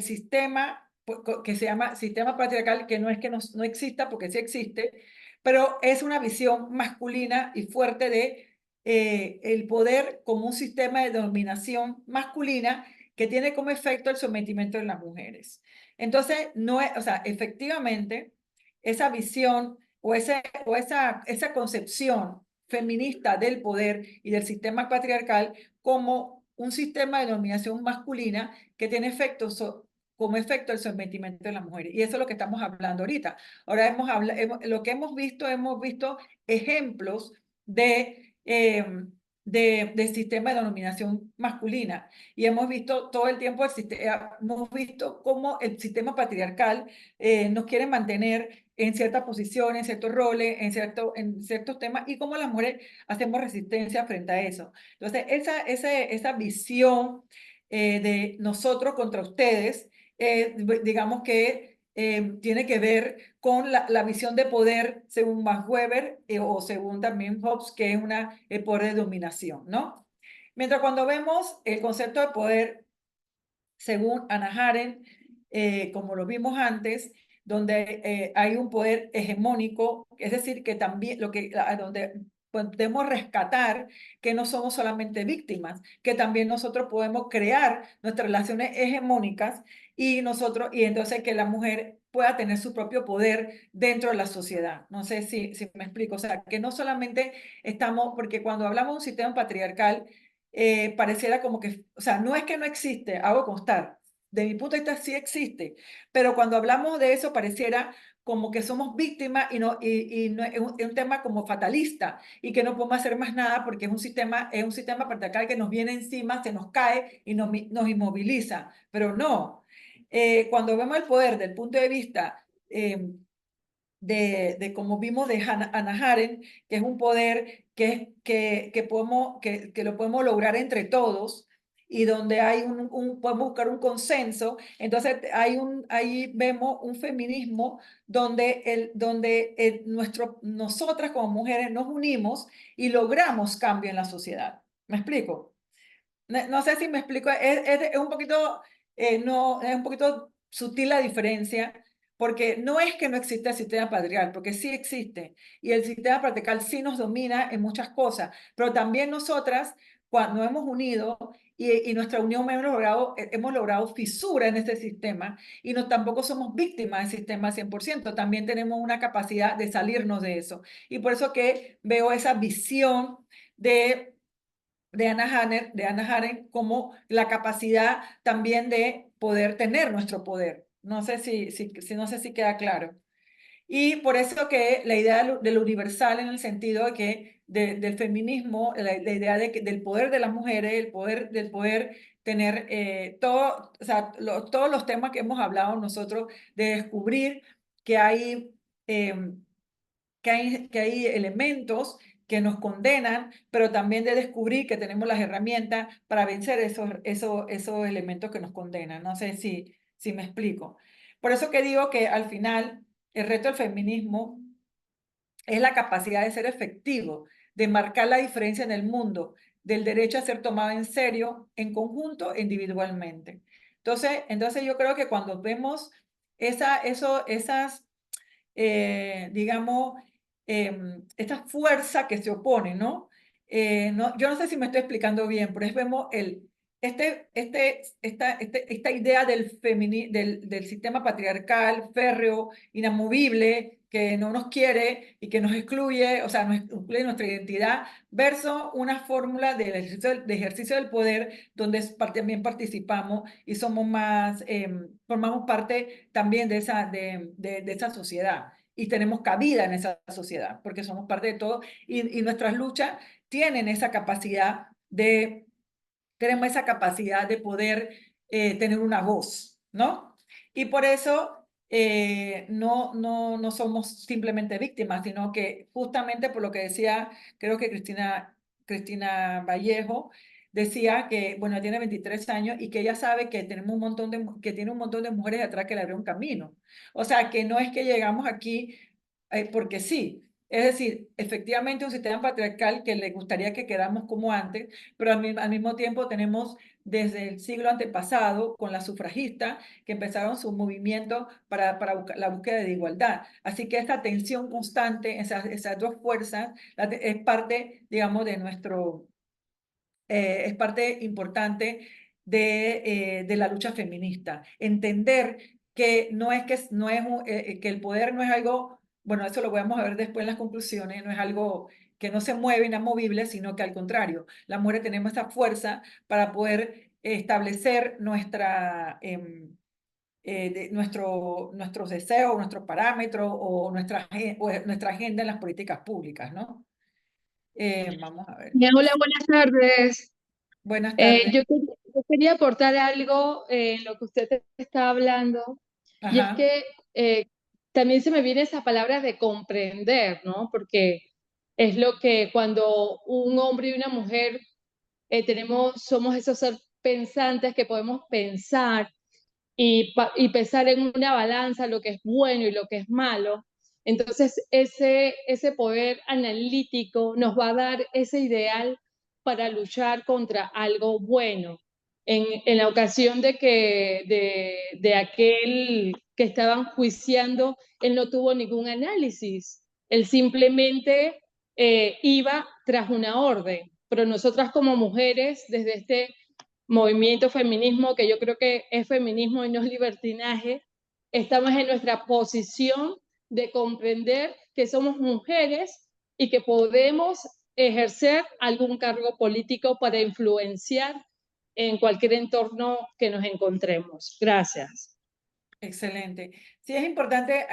sistema que se llama sistema patriarcal, que no es que no exista, porque sí existe, pero es una visión masculina y fuerte de el poder como un sistema de dominación masculina que tiene como efecto el sometimiento de las mujeres. Entonces, no es, o sea, efectivamente, esa visión o esa concepción feminista del poder y del sistema patriarcal como un sistema de dominación masculina que tiene como efecto el sometimiento de las mujeres. Y eso es lo que estamos hablando ahorita. Ahora lo que hemos visto ejemplos de sistema de dominación masculina. Y hemos visto todo el tiempo, hemos visto cómo el sistema patriarcal nos quiere mantener en ciertas posiciones, en ciertos roles, en ciertos temas, y cómo las mujeres hacemos resistencia frente a eso. Entonces, esa visión de nosotros contra ustedes, digamos que tiene que ver con la visión de poder según Max Weber o según también Hobbes, que es el poder de dominación, ¿no? Mientras cuando vemos el concepto de poder según Hannah Arendt, como lo vimos antes, donde hay un poder hegemónico, es decir, que también donde podemos rescatar que no somos solamente víctimas, que también nosotros podemos crear nuestras relaciones hegemónicas y entonces que la mujer pueda tener su propio poder dentro de la sociedad. No sé si me explico. O sea, que no solamente estamos, porque cuando hablamos de un sistema patriarcal, pareciera como que, o sea, no es que no existe, hago constar, de mi punto de vista sí existe, pero cuando hablamos de eso pareciera como que somos víctimas y no es un tema como fatalista y que no podemos hacer más nada porque es un sistema patriarcal que nos viene encima, se nos cae y nos inmoviliza, pero no. Cuando vemos el poder del punto de vista de como vimos de Hannah Arendt, que es un poder que lo podemos lograr entre todos y donde hay podemos buscar un consenso. Entonces ahí vemos un feminismo donde nosotras como mujeres nos unimos y logramos cambio en la sociedad. ¿Me explico? No sé si me explico, es un poquito, no, es un poquito sutil la diferencia, porque no es que no exista el sistema patriarcal, porque sí existe, y el sistema patriarcal sí nos domina en muchas cosas, pero también nosotras, cuando hemos unido, y nuestra unión hemos logrado fisura en este sistema, y tampoco somos víctimas del sistema 100%, también tenemos una capacidad de salirnos de eso, y por eso que veo esa visión de Hannah Arendt como la capacidad también de poder tener nuestro poder. No sé no sé si queda claro. Y por eso que la idea de lo universal en el sentido de que del feminismo, la idea del poder de las mujeres, del poder tener todos los temas que hemos hablado nosotros, de descubrir que hay elementos que nos condenan, pero también de descubrir que tenemos las herramientas para vencer esos elementos que nos condenan. No sé si me explico. Por eso que digo que al final el reto del feminismo es la capacidad de ser efectivo, de marcar la diferencia en el mundo, del derecho a ser tomado en serio, en conjunto e individualmente. Entonces yo creo que cuando vemos esas digamos, esta fuerza que se opone, ¿no? Yo no sé si me estoy explicando bien, pero vemos esta idea del sistema patriarcal, férreo, inamovible, que no nos quiere y que nos excluye, o sea, nos excluye nuestra identidad, versus una fórmula de ejercicio del poder donde también participamos y somos más, formamos parte también de esa sociedad y tenemos cabida en esa sociedad porque somos parte de todo y nuestras luchas tienen esa capacidad tenemos esa capacidad de poder tener una voz, ¿no? Y por eso no somos simplemente víctimas, sino que justamente por lo que decía, creo que Cristina Vallejo, decía que, bueno, tiene 23 años y que ella sabe que tiene un montón de mujeres atrás que le abren un camino. O sea, que no es que llegamos aquí porque sí. Es decir, efectivamente un sistema patriarcal que le gustaría que quedáramos como antes, pero al mismo tiempo tenemos desde el siglo antepasado con las sufragistas que empezaron su movimiento para la búsqueda de igualdad. Así que esta tensión constante, esas dos fuerzas, es parte, digamos, de es parte importante de la lucha feminista. Entender que que el poder no es algo, bueno, eso lo vamos a ver después en las conclusiones, no es algo que no se mueve, inamovible, sino que al contrario, las mujeres tenemos esa fuerza para poder establecer nuestros deseos, nuestros parámetros o nuestra agenda en las políticas públicas, ¿no? Vamos a ver. Hola, buenas tardes. Buenas tardes. Yo quería aportar algo en lo que usted está hablando, y es Ajá. que también se me viene esa palabra de comprender, ¿no? Porque es lo que cuando un hombre y una mujer somos esos seres pensantes que podemos pensar y pesar en una balanza lo que es bueno y lo que es malo. Entonces, ese poder analítico nos va a dar ese ideal para luchar contra algo bueno. En la ocasión de aquel que estaban juiciando, él no tuvo ningún análisis. Él simplemente iba tras una orden. Pero nosotras como mujeres, desde este movimiento feminismo, que yo creo que es feminismo y no es libertinaje, estamos en nuestra posición de comprender que somos mujeres y que podemos ejercer algún cargo político para influenciar en cualquier entorno que nos encontremos. Gracias. Excelente. Sí, es importante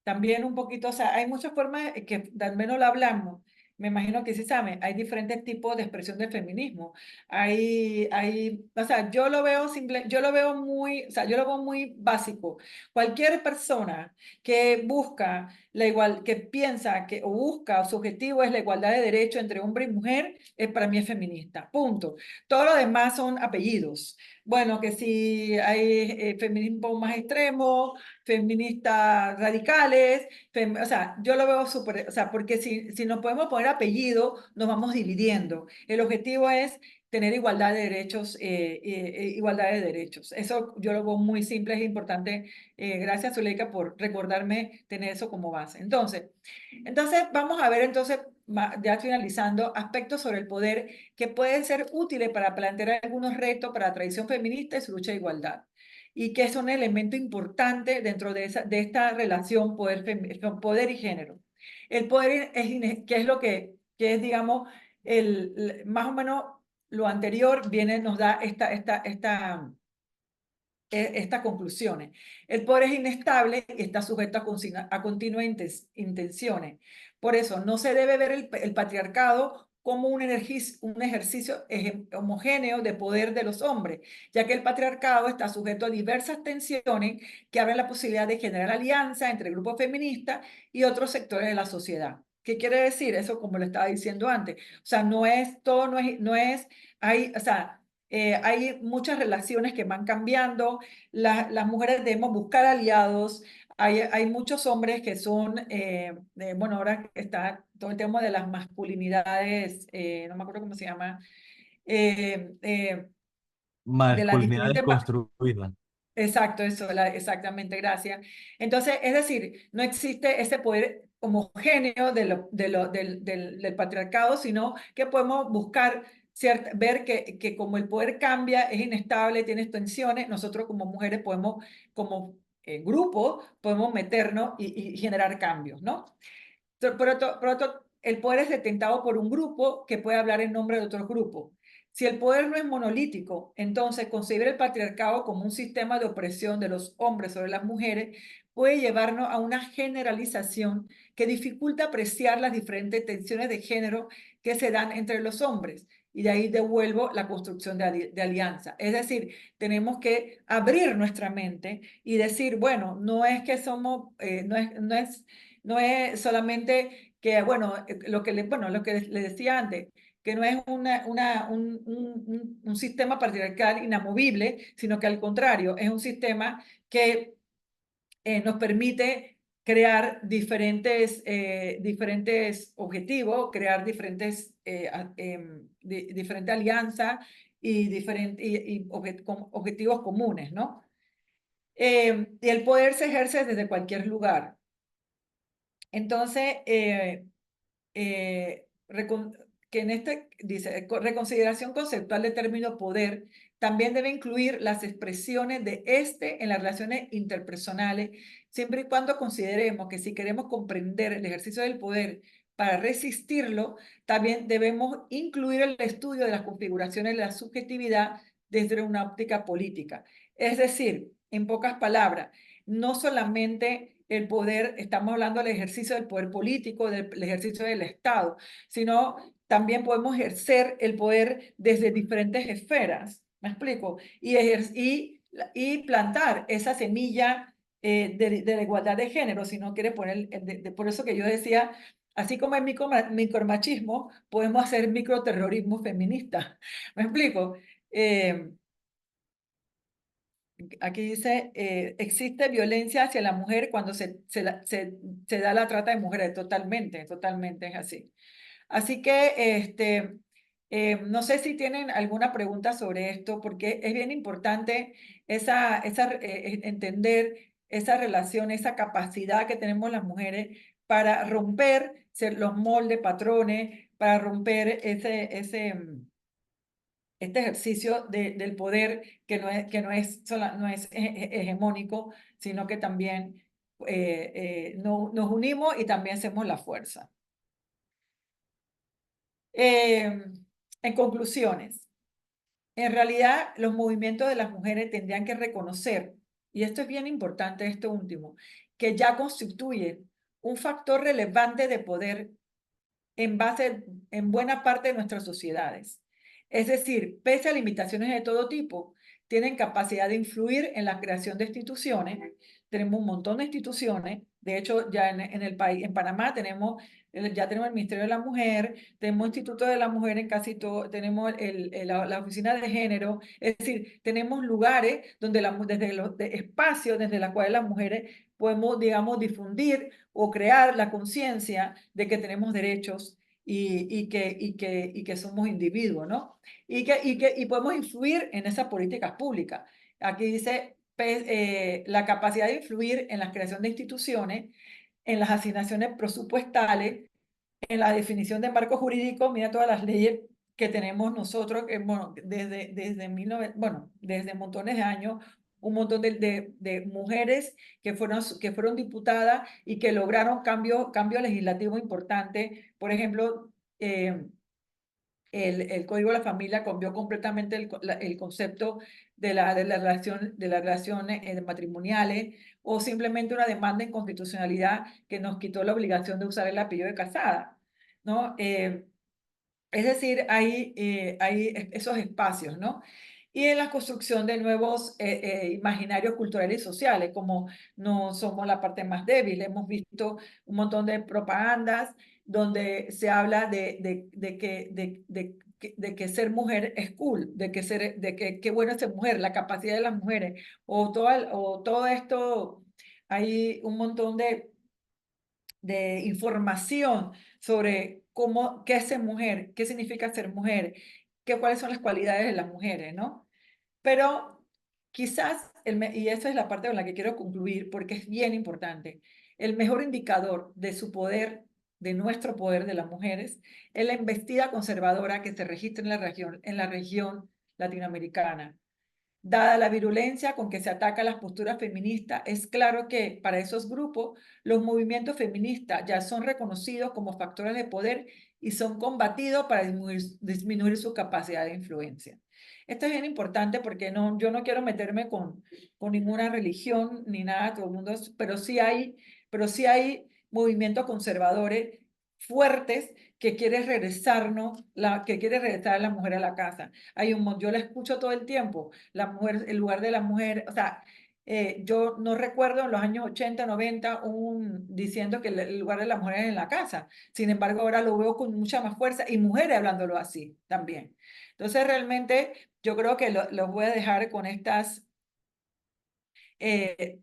también un poquito, o sea, hay muchas formas que al menos lo hablamos. Me imagino que sí saben, hay diferentes tipos de expresión del feminismo. O sea, yo lo veo muy, o sea, yo lo veo muy básico. Cualquier persona que busca que piensa que o busca, su objetivo es la igualdad de derechos entre hombre y mujer, para mí es feminista. Punto. Todo lo demás son apellidos. Bueno, que si hay feminismo más extremo, feministas radicales, o sea, yo lo veo súper, o sea, porque si nos podemos poner apellido, nos vamos dividiendo. El objetivo es tener igualdad de derechos, igualdad de derechos. Eso yo lo veo muy simple, es importante. Gracias, Zuleika, por recordarme tener eso como base. Entonces vamos a ver entonces, ya finalizando, aspectos sobre el poder que pueden ser útiles para plantear algunos retos para la tradición feminista y su lucha de igualdad, y que es un elemento importante dentro de esta relación poder y género. El poder que es lo que es, digamos, más o menos lo anterior nos da estas conclusiones. El poder es inestable y está sujeto a continuas intenciones. Por eso, no se debe ver el patriarcado como un ejercicio homogéneo de poder de los hombres, ya que el patriarcado está sujeto a diversas tensiones que abren la posibilidad de generar alianzas entre grupos feministas y otros sectores de la sociedad. ¿Qué quiere decir eso? Como lo estaba diciendo antes. O sea, o sea, hay muchas relaciones que van cambiando, las mujeres debemos buscar aliados, hay muchos hombres que son, bueno, ahora está todo el tema de las masculinidades, no me acuerdo cómo se llama, de las Masculinidad diferentes... desconstruida. Exacto, exactamente, gracias. Entonces, es decir, no existe ese poder homogéneo del patriarcado, sino que podemos buscar, ver que como el poder cambia, es inestable, tiene tensiones, nosotros como mujeres podemos, como grupo, podemos meternos y generar cambios, ¿no? Por otro, el poder es detentado por un grupo que puede hablar en nombre de otros grupos. Si el poder no es monolítico, entonces concebir el patriarcado como un sistema de opresión de los hombres sobre las mujeres puede llevarnos a una generalización que dificulta apreciar las diferentes tensiones de género que se dan entre los hombres. Y de ahí devuelvo la construcción de alianza. Es decir, tenemos que abrir nuestra mente y decir, bueno, no es que somos, no es solamente que, bueno, lo que le decía antes, que no es un sistema patriarcal inamovible, sino que al contrario, es un sistema que nos permite crear diferentes objetivos, crear diferentes alianzas y objetivos comunes, ¿no? Y el poder se ejerce desde cualquier lugar. Entonces, que en dice, reconsideración conceptual del término poder también debe incluir las expresiones de en las relaciones interpersonales, siempre y cuando consideremos que si queremos comprender el ejercicio del poder para resistirlo, también debemos incluir el estudio de las configuraciones de la subjetividad desde una óptica política. Es decir, en pocas palabras, no solamente el poder, estamos hablando del ejercicio del poder político, del ejercicio del Estado, sino también podemos ejercer el poder desde diferentes esferas, ¿me explico? Y plantar esa semilla de la igualdad de género, si no quiere poner, por eso que yo decía, así como hay micromachismo, podemos hacer microterrorismo feminista, ¿me explico? Aquí dice, existe violencia hacia la mujer cuando se da la trata de mujeres. Totalmente, totalmente es así. Así que no sé si tienen alguna pregunta sobre esto, porque es bien importante entender esa relación, esa capacidad que tenemos las mujeres para romper los moldes, patrones, para romper este ejercicio del poder que no es hegemónico, sino que también nos unimos y también hacemos la fuerza. En conclusiones, en realidad los movimientos de las mujeres tendrían que reconocer, y esto es bien importante, esto último, que ya constituyen un factor relevante de poder en buena parte de nuestras sociedades. Es decir, pese a limitaciones de todo tipo, tienen capacidad de influir en la creación de instituciones. Tenemos un montón de instituciones. De hecho, ya en el país, en Panamá, ya tenemos el Ministerio de la Mujer, tenemos Instituto de la Mujer en casi todo, tenemos la Oficina de Género. Es decir, tenemos lugares donde desde los espacios desde los cuales las mujeres podemos, digamos, difundir o crear la conciencia de que tenemos derechos y que somos individuos, ¿no? Y podemos influir en esas políticas públicas. Aquí dice la capacidad de influir en la creación de instituciones, en las asignaciones presupuestales, en la definición de marco jurídico. Mira todas las leyes que tenemos nosotros, bueno, desde montones de años, un montón de mujeres que fueron diputadas y que lograron cambio legislativo importante. Por ejemplo, el Código de la Familia cambió completamente el concepto de las relaciones matrimoniales, o simplemente una demanda de inconstitucionalidad que nos quitó la obligación de usar el apellido de casada, ¿no? Es decir, hay esos espacios, ¿no? Y en la construcción de nuevos imaginarios culturales y sociales, como no somos la parte más débil. Hemos visto un montón de propagandas donde se habla de que ser mujer es cool, de que qué bueno es ser mujer, la capacidad de las mujeres, o todo esto. Hay un montón de información sobre qué es ser mujer, qué significa ser mujer, cuáles son las cualidades de las mujeres, ¿no? Pero quizás, y esa es la parte con la que quiero concluir, porque es bien importante, el mejor indicador de su poder, de nuestro poder de las mujeres, es la embestida conservadora que se registra en la región latinoamericana. Dada la virulencia con que se atacan las posturas feministas, es claro que para esos grupos los movimientos feministas ya son reconocidos como factores de poder y son combatidos para disminuir su capacidad de influencia. Esto es bien importante porque yo no quiero meterme con ninguna religión ni nada, todo el mundo, pero sí hay movimientos conservadores fuertes que quieren regresar a la mujer a la casa. Yo la escucho todo el tiempo, la mujer, el lugar de la mujer, o sea, yo no recuerdo en los años 80, 90, diciendo que el lugar de la mujer es en la casa. Sin embargo, ahora lo veo con mucha más fuerza y mujeres hablándolo así también. Entonces, realmente, yo creo que los voy a dejar con estos 3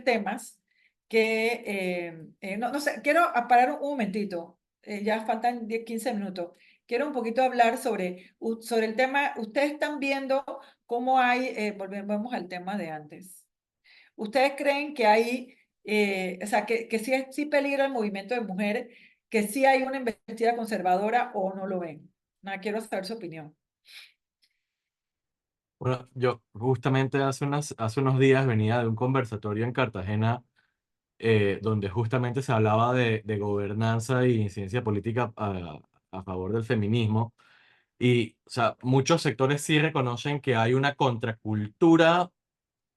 temas que, no sé, quiero parar un momentito. Ya faltan 10, 15 minutos. Quiero un poquito hablar sobre el tema. Ustedes están viendo cómo hay, volvemos al tema de antes. ¿Ustedes creen que hay, o sea, que sí peligra el movimiento de mujeres, que sí hay una embestida conservadora, o no lo ven? Quiero saber su opinión. Bueno, yo justamente hace unos días venía de un conversatorio en Cartagena donde justamente se hablaba de gobernanza y incidencia política a favor del feminismo. Y, o sea, muchos sectores sí reconocen que hay una contracultura,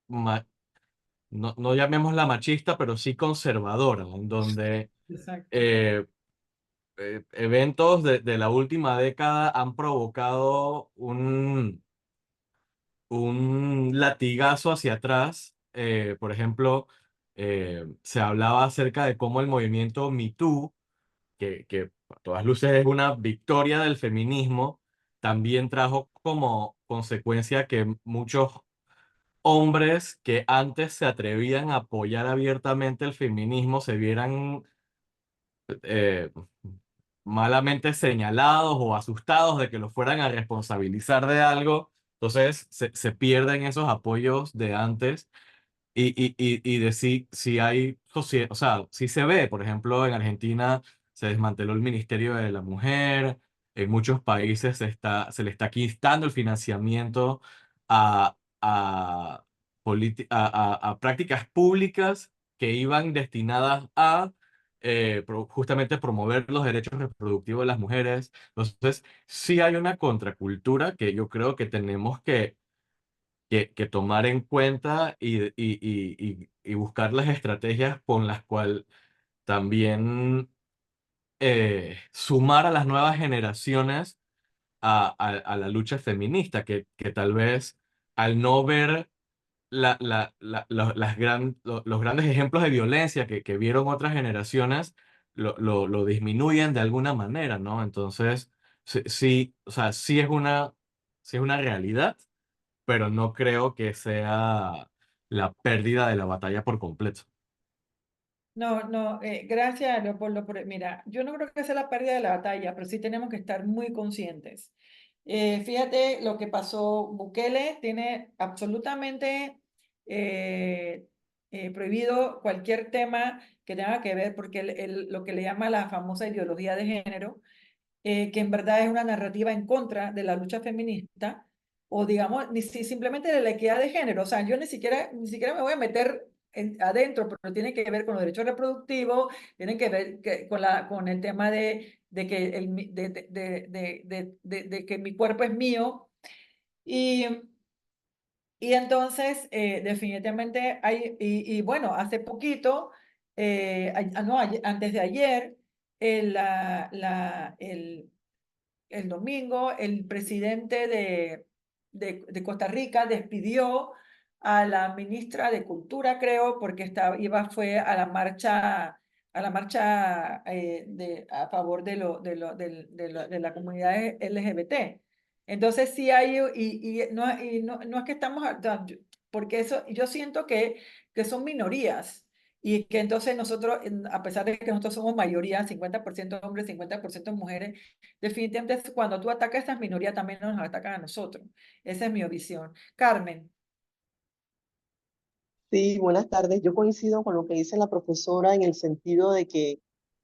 no llamémosla machista, pero sí conservadora, en donde eventos de la última década han provocado un latigazo hacia atrás. Por ejemplo, se hablaba acerca de cómo el movimiento Me Too, que a todas luces es una victoria del feminismo, también trajo como consecuencia que muchos hombres que antes se atrevían a apoyar abiertamente el feminismo se vieran eh, malamente señalados o asustados de que los fueran a responsabilizar de algo. Entonces se pierden esos apoyos de antes. y de si hay sociedad, o sea, si se ve, por ejemplo, en Argentina se desmanteló el Ministerio de la Mujer, en muchos países se le está quitando el financiamiento a, a prácticas públicas que iban destinadas a justamente promover los derechos reproductivos de las mujeres. Entonces, sí hay una contracultura que yo creo que tenemos que tomar en cuenta y buscar las estrategias con las cuales también sumar a las nuevas generaciones a la lucha feminista, que tal vez al no ver los grandes ejemplos de violencia que vieron otras generaciones, lo disminuyen de alguna manera, ¿no? Entonces, sí, sí, o sea, sí es una realidad, pero no creo que sea la pérdida de la batalla por completo. No, no, gracias, Leopoldo. Mira, yo no creo que sea la pérdida de la batalla, pero sí tenemos que estar muy conscientes. Fíjate lo que pasó. Bukele tiene absolutamente prohibido cualquier tema que tenga que ver, porque lo que le llama la famosa ideología de género, que en verdad es una narrativa en contra de la lucha feminista, o digamos, ni si simplemente de la equidad de género. O sea, yo ni siquiera me voy a meter adentro, pero tiene que ver con los derechos reproductivos, tiene que ver con el tema de que, de que mi cuerpo es mío. Y entonces, definitivamente hay, bueno, hace poquito, no, antes de ayer, el domingo, el presidente de Costa Rica despidió a la ministra de Cultura, creo, porque fue a la marcha a favor de la comunidad LGBT. Entonces sí hay, no es que estamos, porque eso, yo siento que son minorías. Y que entonces nosotros, a pesar de que nosotros somos mayoría, 50% hombres, 50% mujeres, definitivamente cuando tú atacas a estas minorías también nos atacan a nosotros. Esa es mi visión. Carmen. Sí, buenas tardes. Yo coincido con lo que dice la profesora en el sentido de que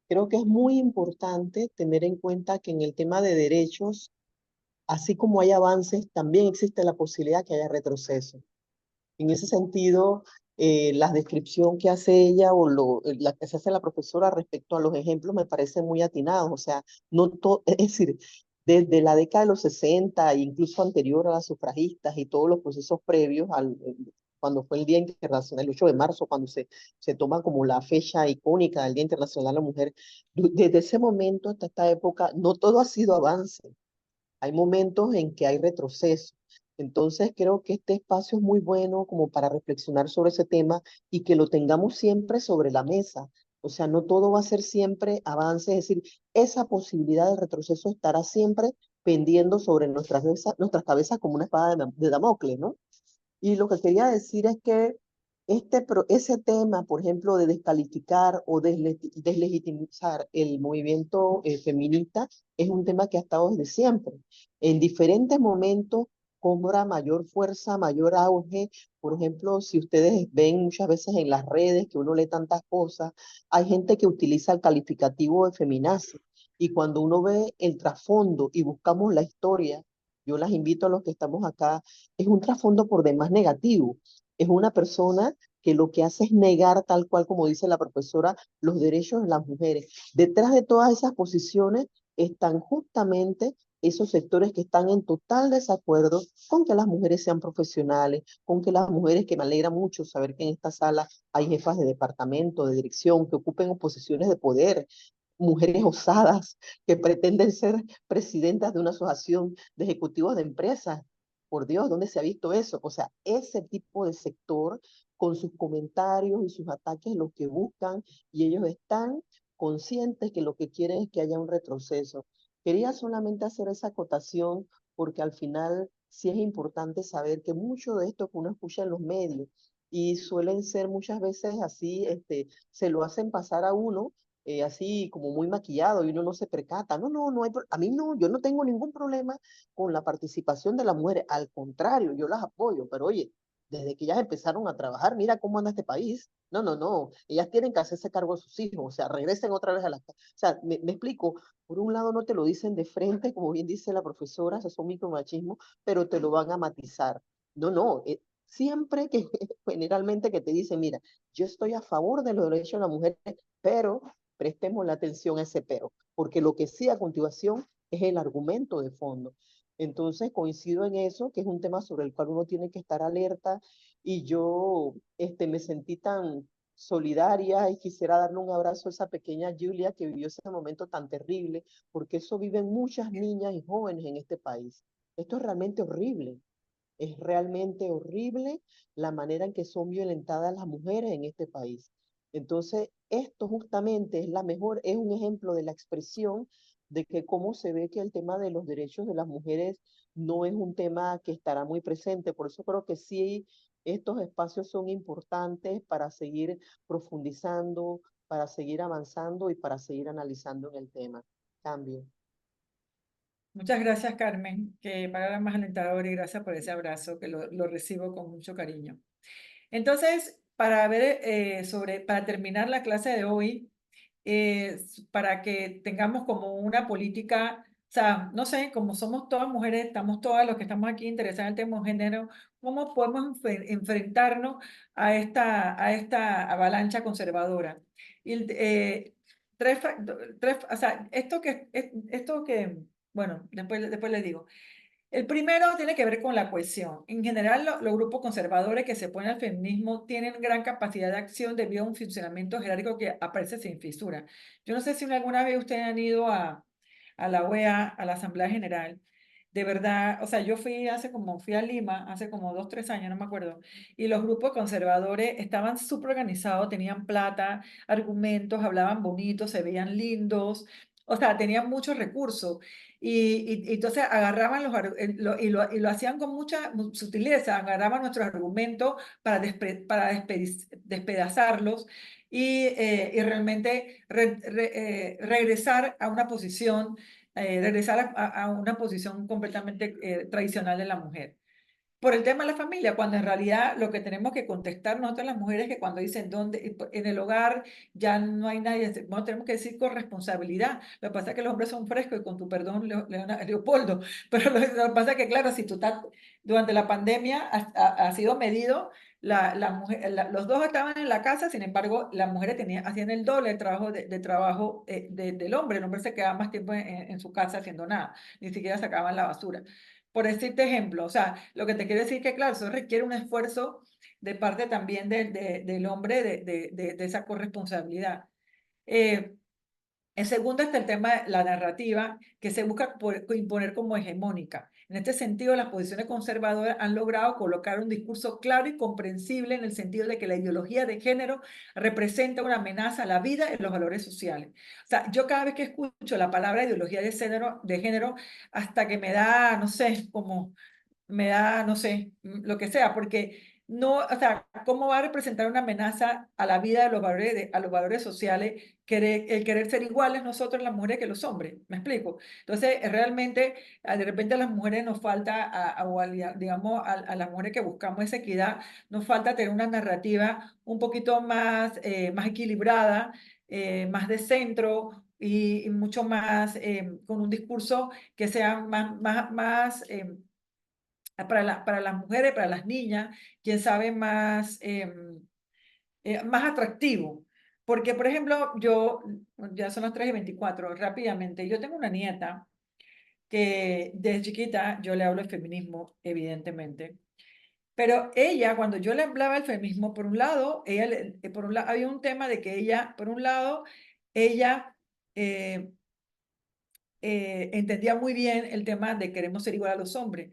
creo que es muy importante tener en cuenta que en el tema de derechos, así como hay avances, también existe la posibilidad que haya retroceso. En ese sentido, la descripción que hace ella o la que se hace la profesora respecto a los ejemplos me parece muy atinados. O sea, no es decir, desde la década de los 60 e incluso anterior a las sufragistas y todos los procesos previos cuando fue el Día Internacional, el 8 de marzo, cuando se toma como la fecha icónica del Día Internacional de la Mujer, desde ese momento hasta esta época, no todo ha sido avance. Hay momentos en que hay retroceso. Entonces creo que este espacio es muy bueno como para reflexionar sobre ese tema y que lo tengamos siempre sobre la mesa. O sea, no todo va a ser siempre avance, es decir, esa posibilidad de retroceso estará siempre pendiendo sobre nuestras cabezas como una espada de Damocles, ¿no? Y lo que quería decir es que ese tema, por ejemplo, de descalificar o deslegitimizar el movimiento feminista, es un tema que ha estado desde siempre. En diferentes momentos cobra mayor fuerza, mayor auge. Por ejemplo, si ustedes ven muchas veces en las redes que uno lee tantas cosas, hay gente que utiliza el calificativo de feminazi. Y cuando uno ve el trasfondo y buscamos la historia, yo las invito a los que estamos acá, es un trasfondo por demás negativo. Es una persona que lo que hace es negar, tal cual como dice la profesora, los derechos de las mujeres. Detrás de todas esas posiciones están justamente esos sectores que están en total desacuerdo con que las mujeres sean profesionales, con que las mujeres, que me alegra mucho saber que en esta sala hay jefas de departamento, de dirección, que ocupen posiciones de poder, mujeres osadas que pretenden ser presidentas de una asociación de ejecutivos de empresas. Por Dios, ¿dónde se ha visto eso? O sea, ese tipo de sector con sus comentarios y sus ataques lo que buscan, y ellos están conscientes que lo que quieren es que haya un retroceso. Quería solamente hacer esa acotación porque al final sí es importante saber que mucho de esto que uno escucha en los medios y suelen ser muchas veces así, se lo hacen pasar a uno así como muy maquillado y uno no se percata. No hay, a mí no, yo no tengo ningún problema con la participación de las mujeres, al contrario, yo las apoyo, pero oye, desde que ellas empezaron a trabajar, mira cómo anda este país. No, no, no, ellas tienen que hacerse cargo de sus hijos, o sea, regresen otra vez a la casa. O sea, me explico, por un lado no te lo dicen de frente, como bien dice la profesora, esos son micromachismos, pero te lo van a matizar. No, no, siempre que, generalmente que te dicen, mira, yo estoy a favor de los derechos de las mujeres, pero prestemos la atención a ese pero, porque lo que sí a continuación es el argumento de fondo. Entonces coincido en eso, que es un tema sobre el cual uno tiene que estar alerta, y yo me sentí tan solidaria y quisiera darle un abrazo a esa pequeña Julia que vivió ese momento tan terrible, porque eso viven muchas niñas y jóvenes en este país. Esto es realmente horrible. Es realmente horrible la manera en que son violentadas las mujeres en este país. Entonces, esto justamente es es un ejemplo de la expresión de que cómo se ve que el tema de los derechos de las mujeres no es un tema que estará muy presente. Por eso creo que sí, estos espacios son importantes para seguir profundizando, para seguir avanzando y para seguir analizando en el tema. Cambio. Muchas gracias, Carmen, que palabra más alentadora, y gracias por ese abrazo, que lo recibo con mucho cariño. Entonces, para ver para terminar la clase de hoy, para que tengamos como una política, o sea, no sé, como somos todas mujeres, estamos todas los que estamos aquí interesadas en el tema de género, ¿cómo podemos enfrentarnos a esta avalancha conservadora? Y, o sea, esto que, bueno, después les digo. El primero tiene que ver con la cohesión. En general, los grupos conservadores que se oponen al feminismo tienen gran capacidad de acción debido a un funcionamiento jerárquico que aparece sin fisura. Yo no sé si alguna vez ustedes han ido a la OEA, a la Asamblea General. De verdad, o sea, fui a Lima hace como 2, 3 años, no me acuerdo, y los grupos conservadores estaban súper organizados, tenían plata, argumentos, hablaban bonito, se veían lindos, o sea, tenían muchos recursos. Y entonces agarraban y lo hacían con mucha sutileza, agarraban nuestros argumentos para despedazarlos y realmente regresar a una posición, regresar a una posición completamente tradicional de la mujer. Por el tema de la familia, cuando en realidad lo que tenemos que contestar nosotros las mujeres, que cuando dicen dónde, en el hogar ya no hay nadie, bueno, tenemos que decir con responsabilidad. Lo que pasa es que los hombres son frescos, y con tu perdón, Leopoldo, pero lo que pasa es que, claro, si tú estás, durante la pandemia ha sido medido, los dos estaban en la casa, sin embargo, las mujeres hacían el doble de trabajo, del hombre. El hombre se quedaba más tiempo en su casa haciendo nada, ni siquiera sacaban la basura. Por decirte ejemplo, o sea, lo que te quiero decir es que, claro, eso requiere un esfuerzo de parte también del hombre de esa corresponsabilidad. En segundo está el tema de la narrativa, que se busca imponer como hegemónica. En este sentido, las posiciones conservadoras han logrado colocar un discurso claro y comprensible en el sentido de que la ideología de género representa una amenaza a la vida y los valores sociales. O sea, yo cada vez que escucho la palabra ideología de género, hasta que me da, no sé, no sé, lo que sea, porque no, o sea, ¿cómo va a representar una amenaza a la vida de los valores, a los valores sociales, el querer ser iguales nosotros las mujeres que los hombres? ¿Me explico? Entonces, realmente, de repente a las mujeres nos falta, digamos, a las mujeres que buscamos esa equidad, nos falta tener una narrativa un poquito más equilibrada, más de centro, y mucho más, con un discurso que sea más para las mujeres, para las niñas, quién sabe, más atractivo. Porque, por ejemplo, ya son las 3:24, rápidamente, yo tengo una nieta que desde chiquita yo le hablo de feminismo, evidentemente. Pero ella, cuando yo le hablaba del feminismo, por un lado, había un tema de que ella, por un lado, ella entendía muy bien el tema de queremos ser igual a los hombres.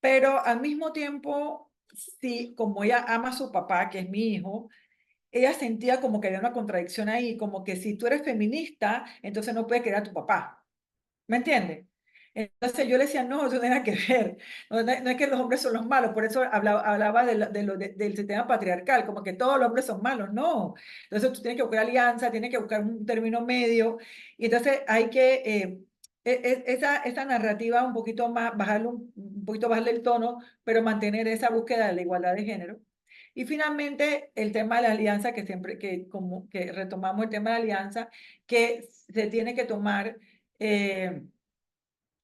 Pero al mismo tiempo, sí, como ella ama a su papá, que es mi hijo, ella sentía como que había una contradicción ahí, como que si tú eres feminista, entonces no puedes querer a tu papá. ¿Me entiendes? Entonces yo le decía, no, eso no tiene nada que ver. No es que los hombres son los malos, por eso hablaba del sistema patriarcal, como que todos los hombres son malos. No. Entonces tú tienes que buscar alianza, tienes que buscar un término medio. Y entonces hay que esa narrativa un poquito más, bajarle un poquito bajarle el tono, pero mantener esa búsqueda de la igualdad de género. Y finalmente, el tema de la alianza, que siempre como que retomamos el tema de la alianza, que se tiene que tomar,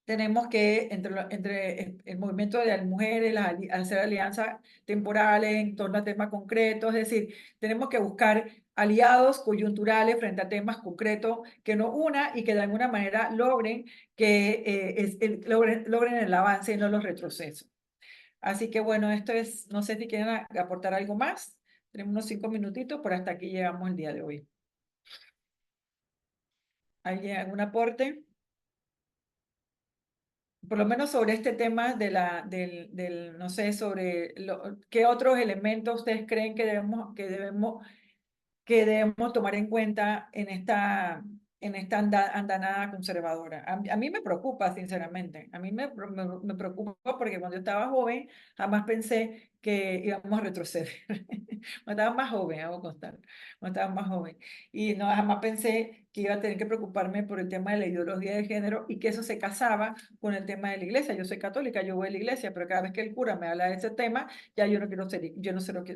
tenemos que, entre el movimiento de las mujeres, hacer alianzas temporales en torno a temas concretos, es decir, tenemos que buscar aliados coyunturales frente a temas concretos que nos una y que de alguna manera logren logren el avance y no los retrocesos. Así que bueno, esto es, no sé si quieren aportar algo más. Tenemos unos 5 minutitos, pero hasta aquí llegamos el día de hoy. ¿Alguien, algún aporte? Por lo menos sobre este tema de no sé, sobre qué otros elementos ustedes creen que debemos tomar en cuenta en esta andanada conservadora. A mí me preocupa, sinceramente. A mí me preocupa porque cuando yo estaba joven jamás pensé que íbamos a retroceder. Cuando estaba más joven, hago constar. Cuando estaba más joven. Y no, jamás pensé que iba a tener que preocuparme por el tema de la ideología de género y que eso se casaba con el tema de la iglesia. Yo soy católica, yo voy a la iglesia, pero cada vez que el cura me habla de ese tema, ya yo no quiero ser,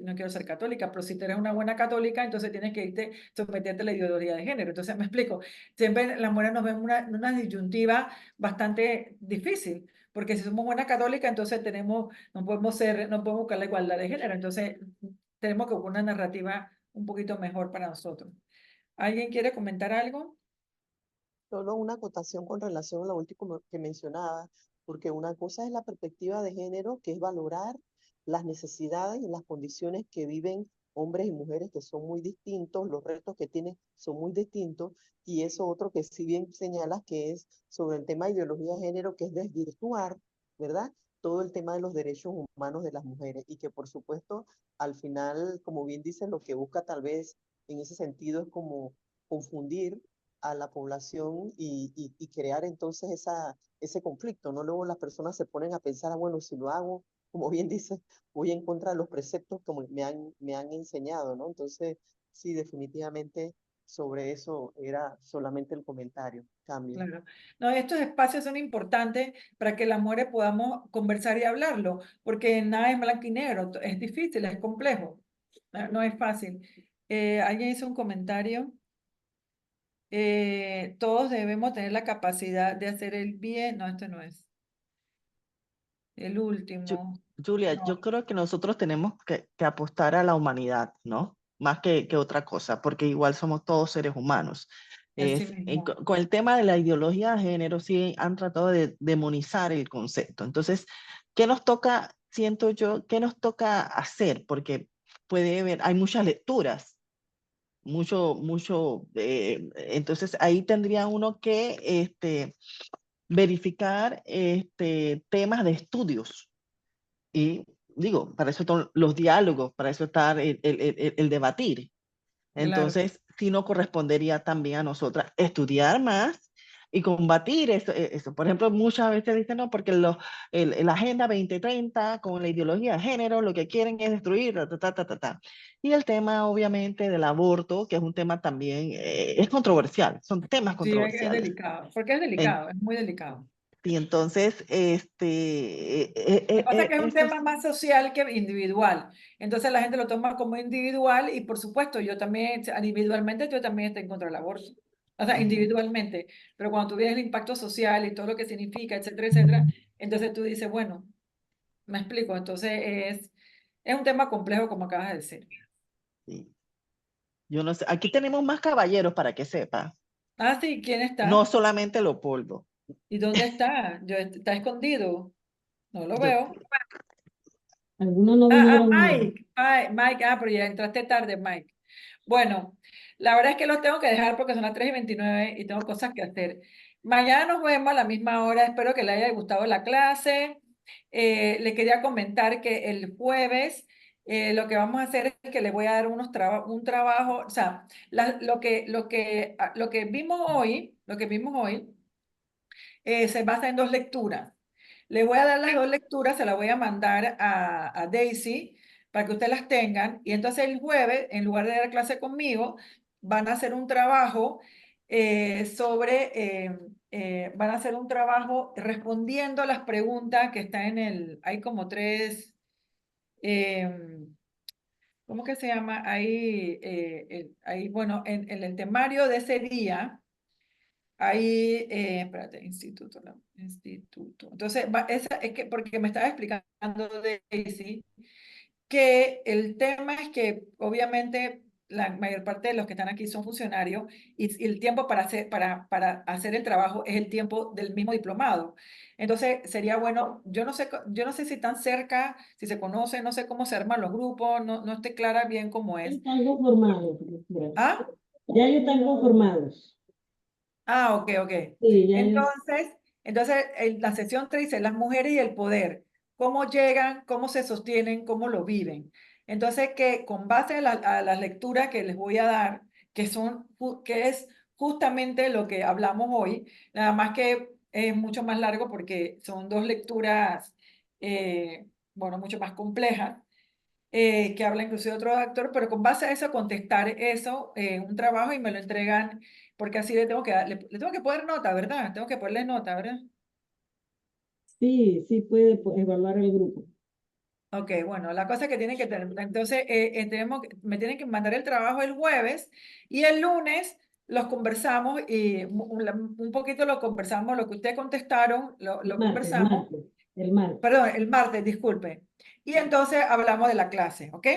no quiero ser católica, pero si tú eres una buena católica, entonces tienes que irte, someterte a la ideología de género. Entonces me explico, siempre las mujeres nos ven una disyuntiva bastante difícil, porque si somos buenas católicas, entonces no podemos buscar la igualdad de género, entonces tenemos que buscar una narrativa un poquito mejor para nosotros. ¿Alguien quiere comentar algo? Solo una acotación con relación a lo último que mencionaba, porque una cosa es la perspectiva de género, que es valorar las necesidades y las condiciones que viven hombres y mujeres que son muy distintos, los retos que tienen son muy distintos, y eso otro que si bien señalas que es sobre el tema de ideología de género, que es desvirtuar, ¿verdad? Todo el tema de los derechos humanos de las mujeres, y que por supuesto al final, como bien dices, lo que busca tal vez en ese sentido es como confundir a la población y crear entonces ese conflicto, ¿no? Luego las personas se ponen a pensar, bueno, si lo hago, como bien dice, voy en contra de los preceptos como me han enseñado, ¿no? Entonces, sí, definitivamente sobre eso era solamente el comentario, cambio. Claro. No, estos espacios son importantes para que las mujeres podamos conversar y hablarlo, porque nada es blanco y negro, es difícil, es complejo, no es fácil. Alguien hizo un comentario. Todos debemos tener la capacidad de hacer el bien. No, este no es. El último. Julia, No. yo creo que nosotros tenemos que apostar a la humanidad, ¿no? Más que otra cosa, porque igual somos todos seres humanos. Así mismo. Con el tema de la ideología de género, sí han tratado de demonizar el concepto. Entonces, ¿qué nos toca, siento yo, qué nos toca hacer? Porque puede haber, hay muchas lecturas, entonces ahí tendría uno que verificar temas de estudios. Y digo, para eso están los diálogos, para eso está el debatir. Claro. Entonces, sí nos correspondería también a nosotras estudiar más y combatir eso. Por ejemplo, muchas veces dicen, no, porque la Agenda 2030 con la ideología de género lo que quieren es destruir, Y el tema, obviamente, del aborto, que es un tema también, es controversial, son temas Sí, controversiales. es delicado, porque es delicado, es muy delicado. Y entonces, Lo que pasa es que es un tema más social que individual. Entonces la gente lo toma como individual y por supuesto yo también, individualmente yo también estoy en contra del aborto. O sea, individualmente. Pero cuando tú ves el impacto social y todo lo que significa, etcétera, etcétera, entonces tú dices, bueno, me explico. Entonces es un tema complejo como acabas de decir. Sí. Yo no sé, aquí tenemos más caballeros para que sepa. Ah, sí, ¿quién está? No solamente Leopoldo. ¿Y dónde está? ¿Está escondido? No lo veo. Algunos no vinieron bien. Mike, pero ya entraste tarde, Mike. Bueno, la verdad es que los tengo que dejar porque son las 3:29 y tengo cosas que hacer. Mañana nos vemos a la misma hora. Espero que les haya gustado la clase. Le quería comentar que el jueves lo que vamos a hacer es que les voy a dar un trabajo, o sea, lo que vimos hoy, se basa en 2 lecturas. Les voy a dar las 2 lecturas, se las voy a mandar a Daisy para que ustedes las tengan. Y entonces el jueves, en lugar de dar clase conmigo, van a hacer un trabajo van a hacer un trabajo respondiendo a las preguntas que están hay como 3, ¿cómo que se llama? Bueno, en el temario de ese día, ahí, espérate, instituto. Entonces, es que porque me estaba explicando Daisy, que el tema es que obviamente la mayor parte de los que están aquí son funcionarios y el tiempo para hacer el trabajo es el tiempo del mismo diplomado. Entonces sería bueno, yo no sé si están cerca, si se conocen, no sé cómo se arman los grupos, no estoy clara bien cómo es. Están conformados, profesora. ¿Ah? Ya ellos están conformados. Ah, ok. Sí, ya ellos. Entonces la sesión 3 dice las mujeres y el poder, cómo llegan, cómo se sostienen, cómo lo viven. Entonces que con base a las lecturas que les voy a dar, que es justamente lo que hablamos hoy, nada más que es mucho más largo porque son 2 lecturas, bueno, mucho más complejas, que habla inclusive de otro actor, pero con base a eso, contestar eso, un trabajo y me lo entregan, porque así le tengo que le tengo que poner nota, ¿verdad? Tengo que ponerle nota, ¿verdad? Sí, puede evaluar el grupo. Ok, bueno, la cosa es que tienen que tener, entonces me tienen que mandar el trabajo el jueves y el lunes los conversamos y un poquito lo conversamos, lo que ustedes contestaron, lo conversamos. El martes. Perdón, el martes, disculpe. Y entonces hablamos de la clase, ¿ok?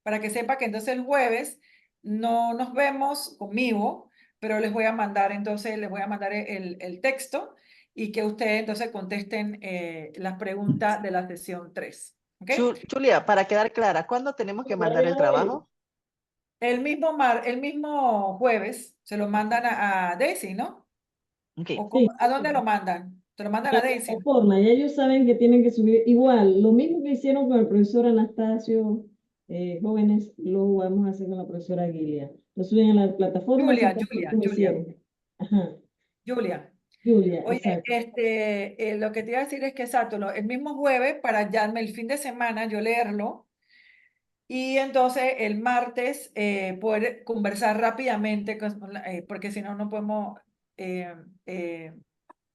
Para que sepa que entonces el jueves no nos vemos conmigo, pero les voy a mandar el texto y que ustedes entonces contesten las preguntas de la sesión 3. ¿Ok? Julia, para quedar clara, ¿cuándo tenemos que mandar el trabajo? El mismo jueves se lo mandan a Daisy, ¿no? Okay. ¿A dónde lo mandan? Se lo mandan a Daisy. Forma, ya ellos saben que tienen que subir igual, lo mismo que hicieron con el profesor Anastasio, jóvenes, lo vamos a hacer con la profesora Gilia. Lo suben a la plataforma. Julia. Ajá. Julia, oye, exacto. lo que te iba a decir es que exacto, el mismo jueves para ya el fin de semana yo leerlo y entonces el martes poder conversar rápidamente, porque si no, no podemos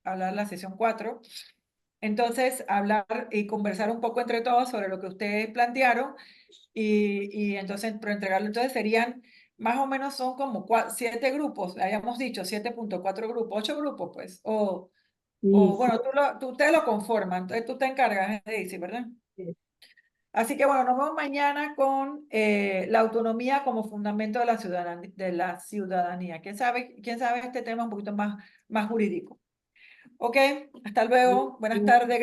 hablar la sesión 4. Entonces, hablar y conversar un poco entre todos sobre lo que ustedes plantearon y entonces, pero entregarlo, entonces serían, más o menos son como 7 grupos, habíamos dicho 7.4 grupos, 8 grupos pues, bueno, ustedes lo conforman, entonces tú te encargas de decir, ¿verdad? Sí. Así que bueno, nos vemos mañana con la autonomía como fundamento de la ciudadanía. ¿Quién sabe este tema un poquito más jurídico? Ok, hasta luego, buenas tardes, gracias.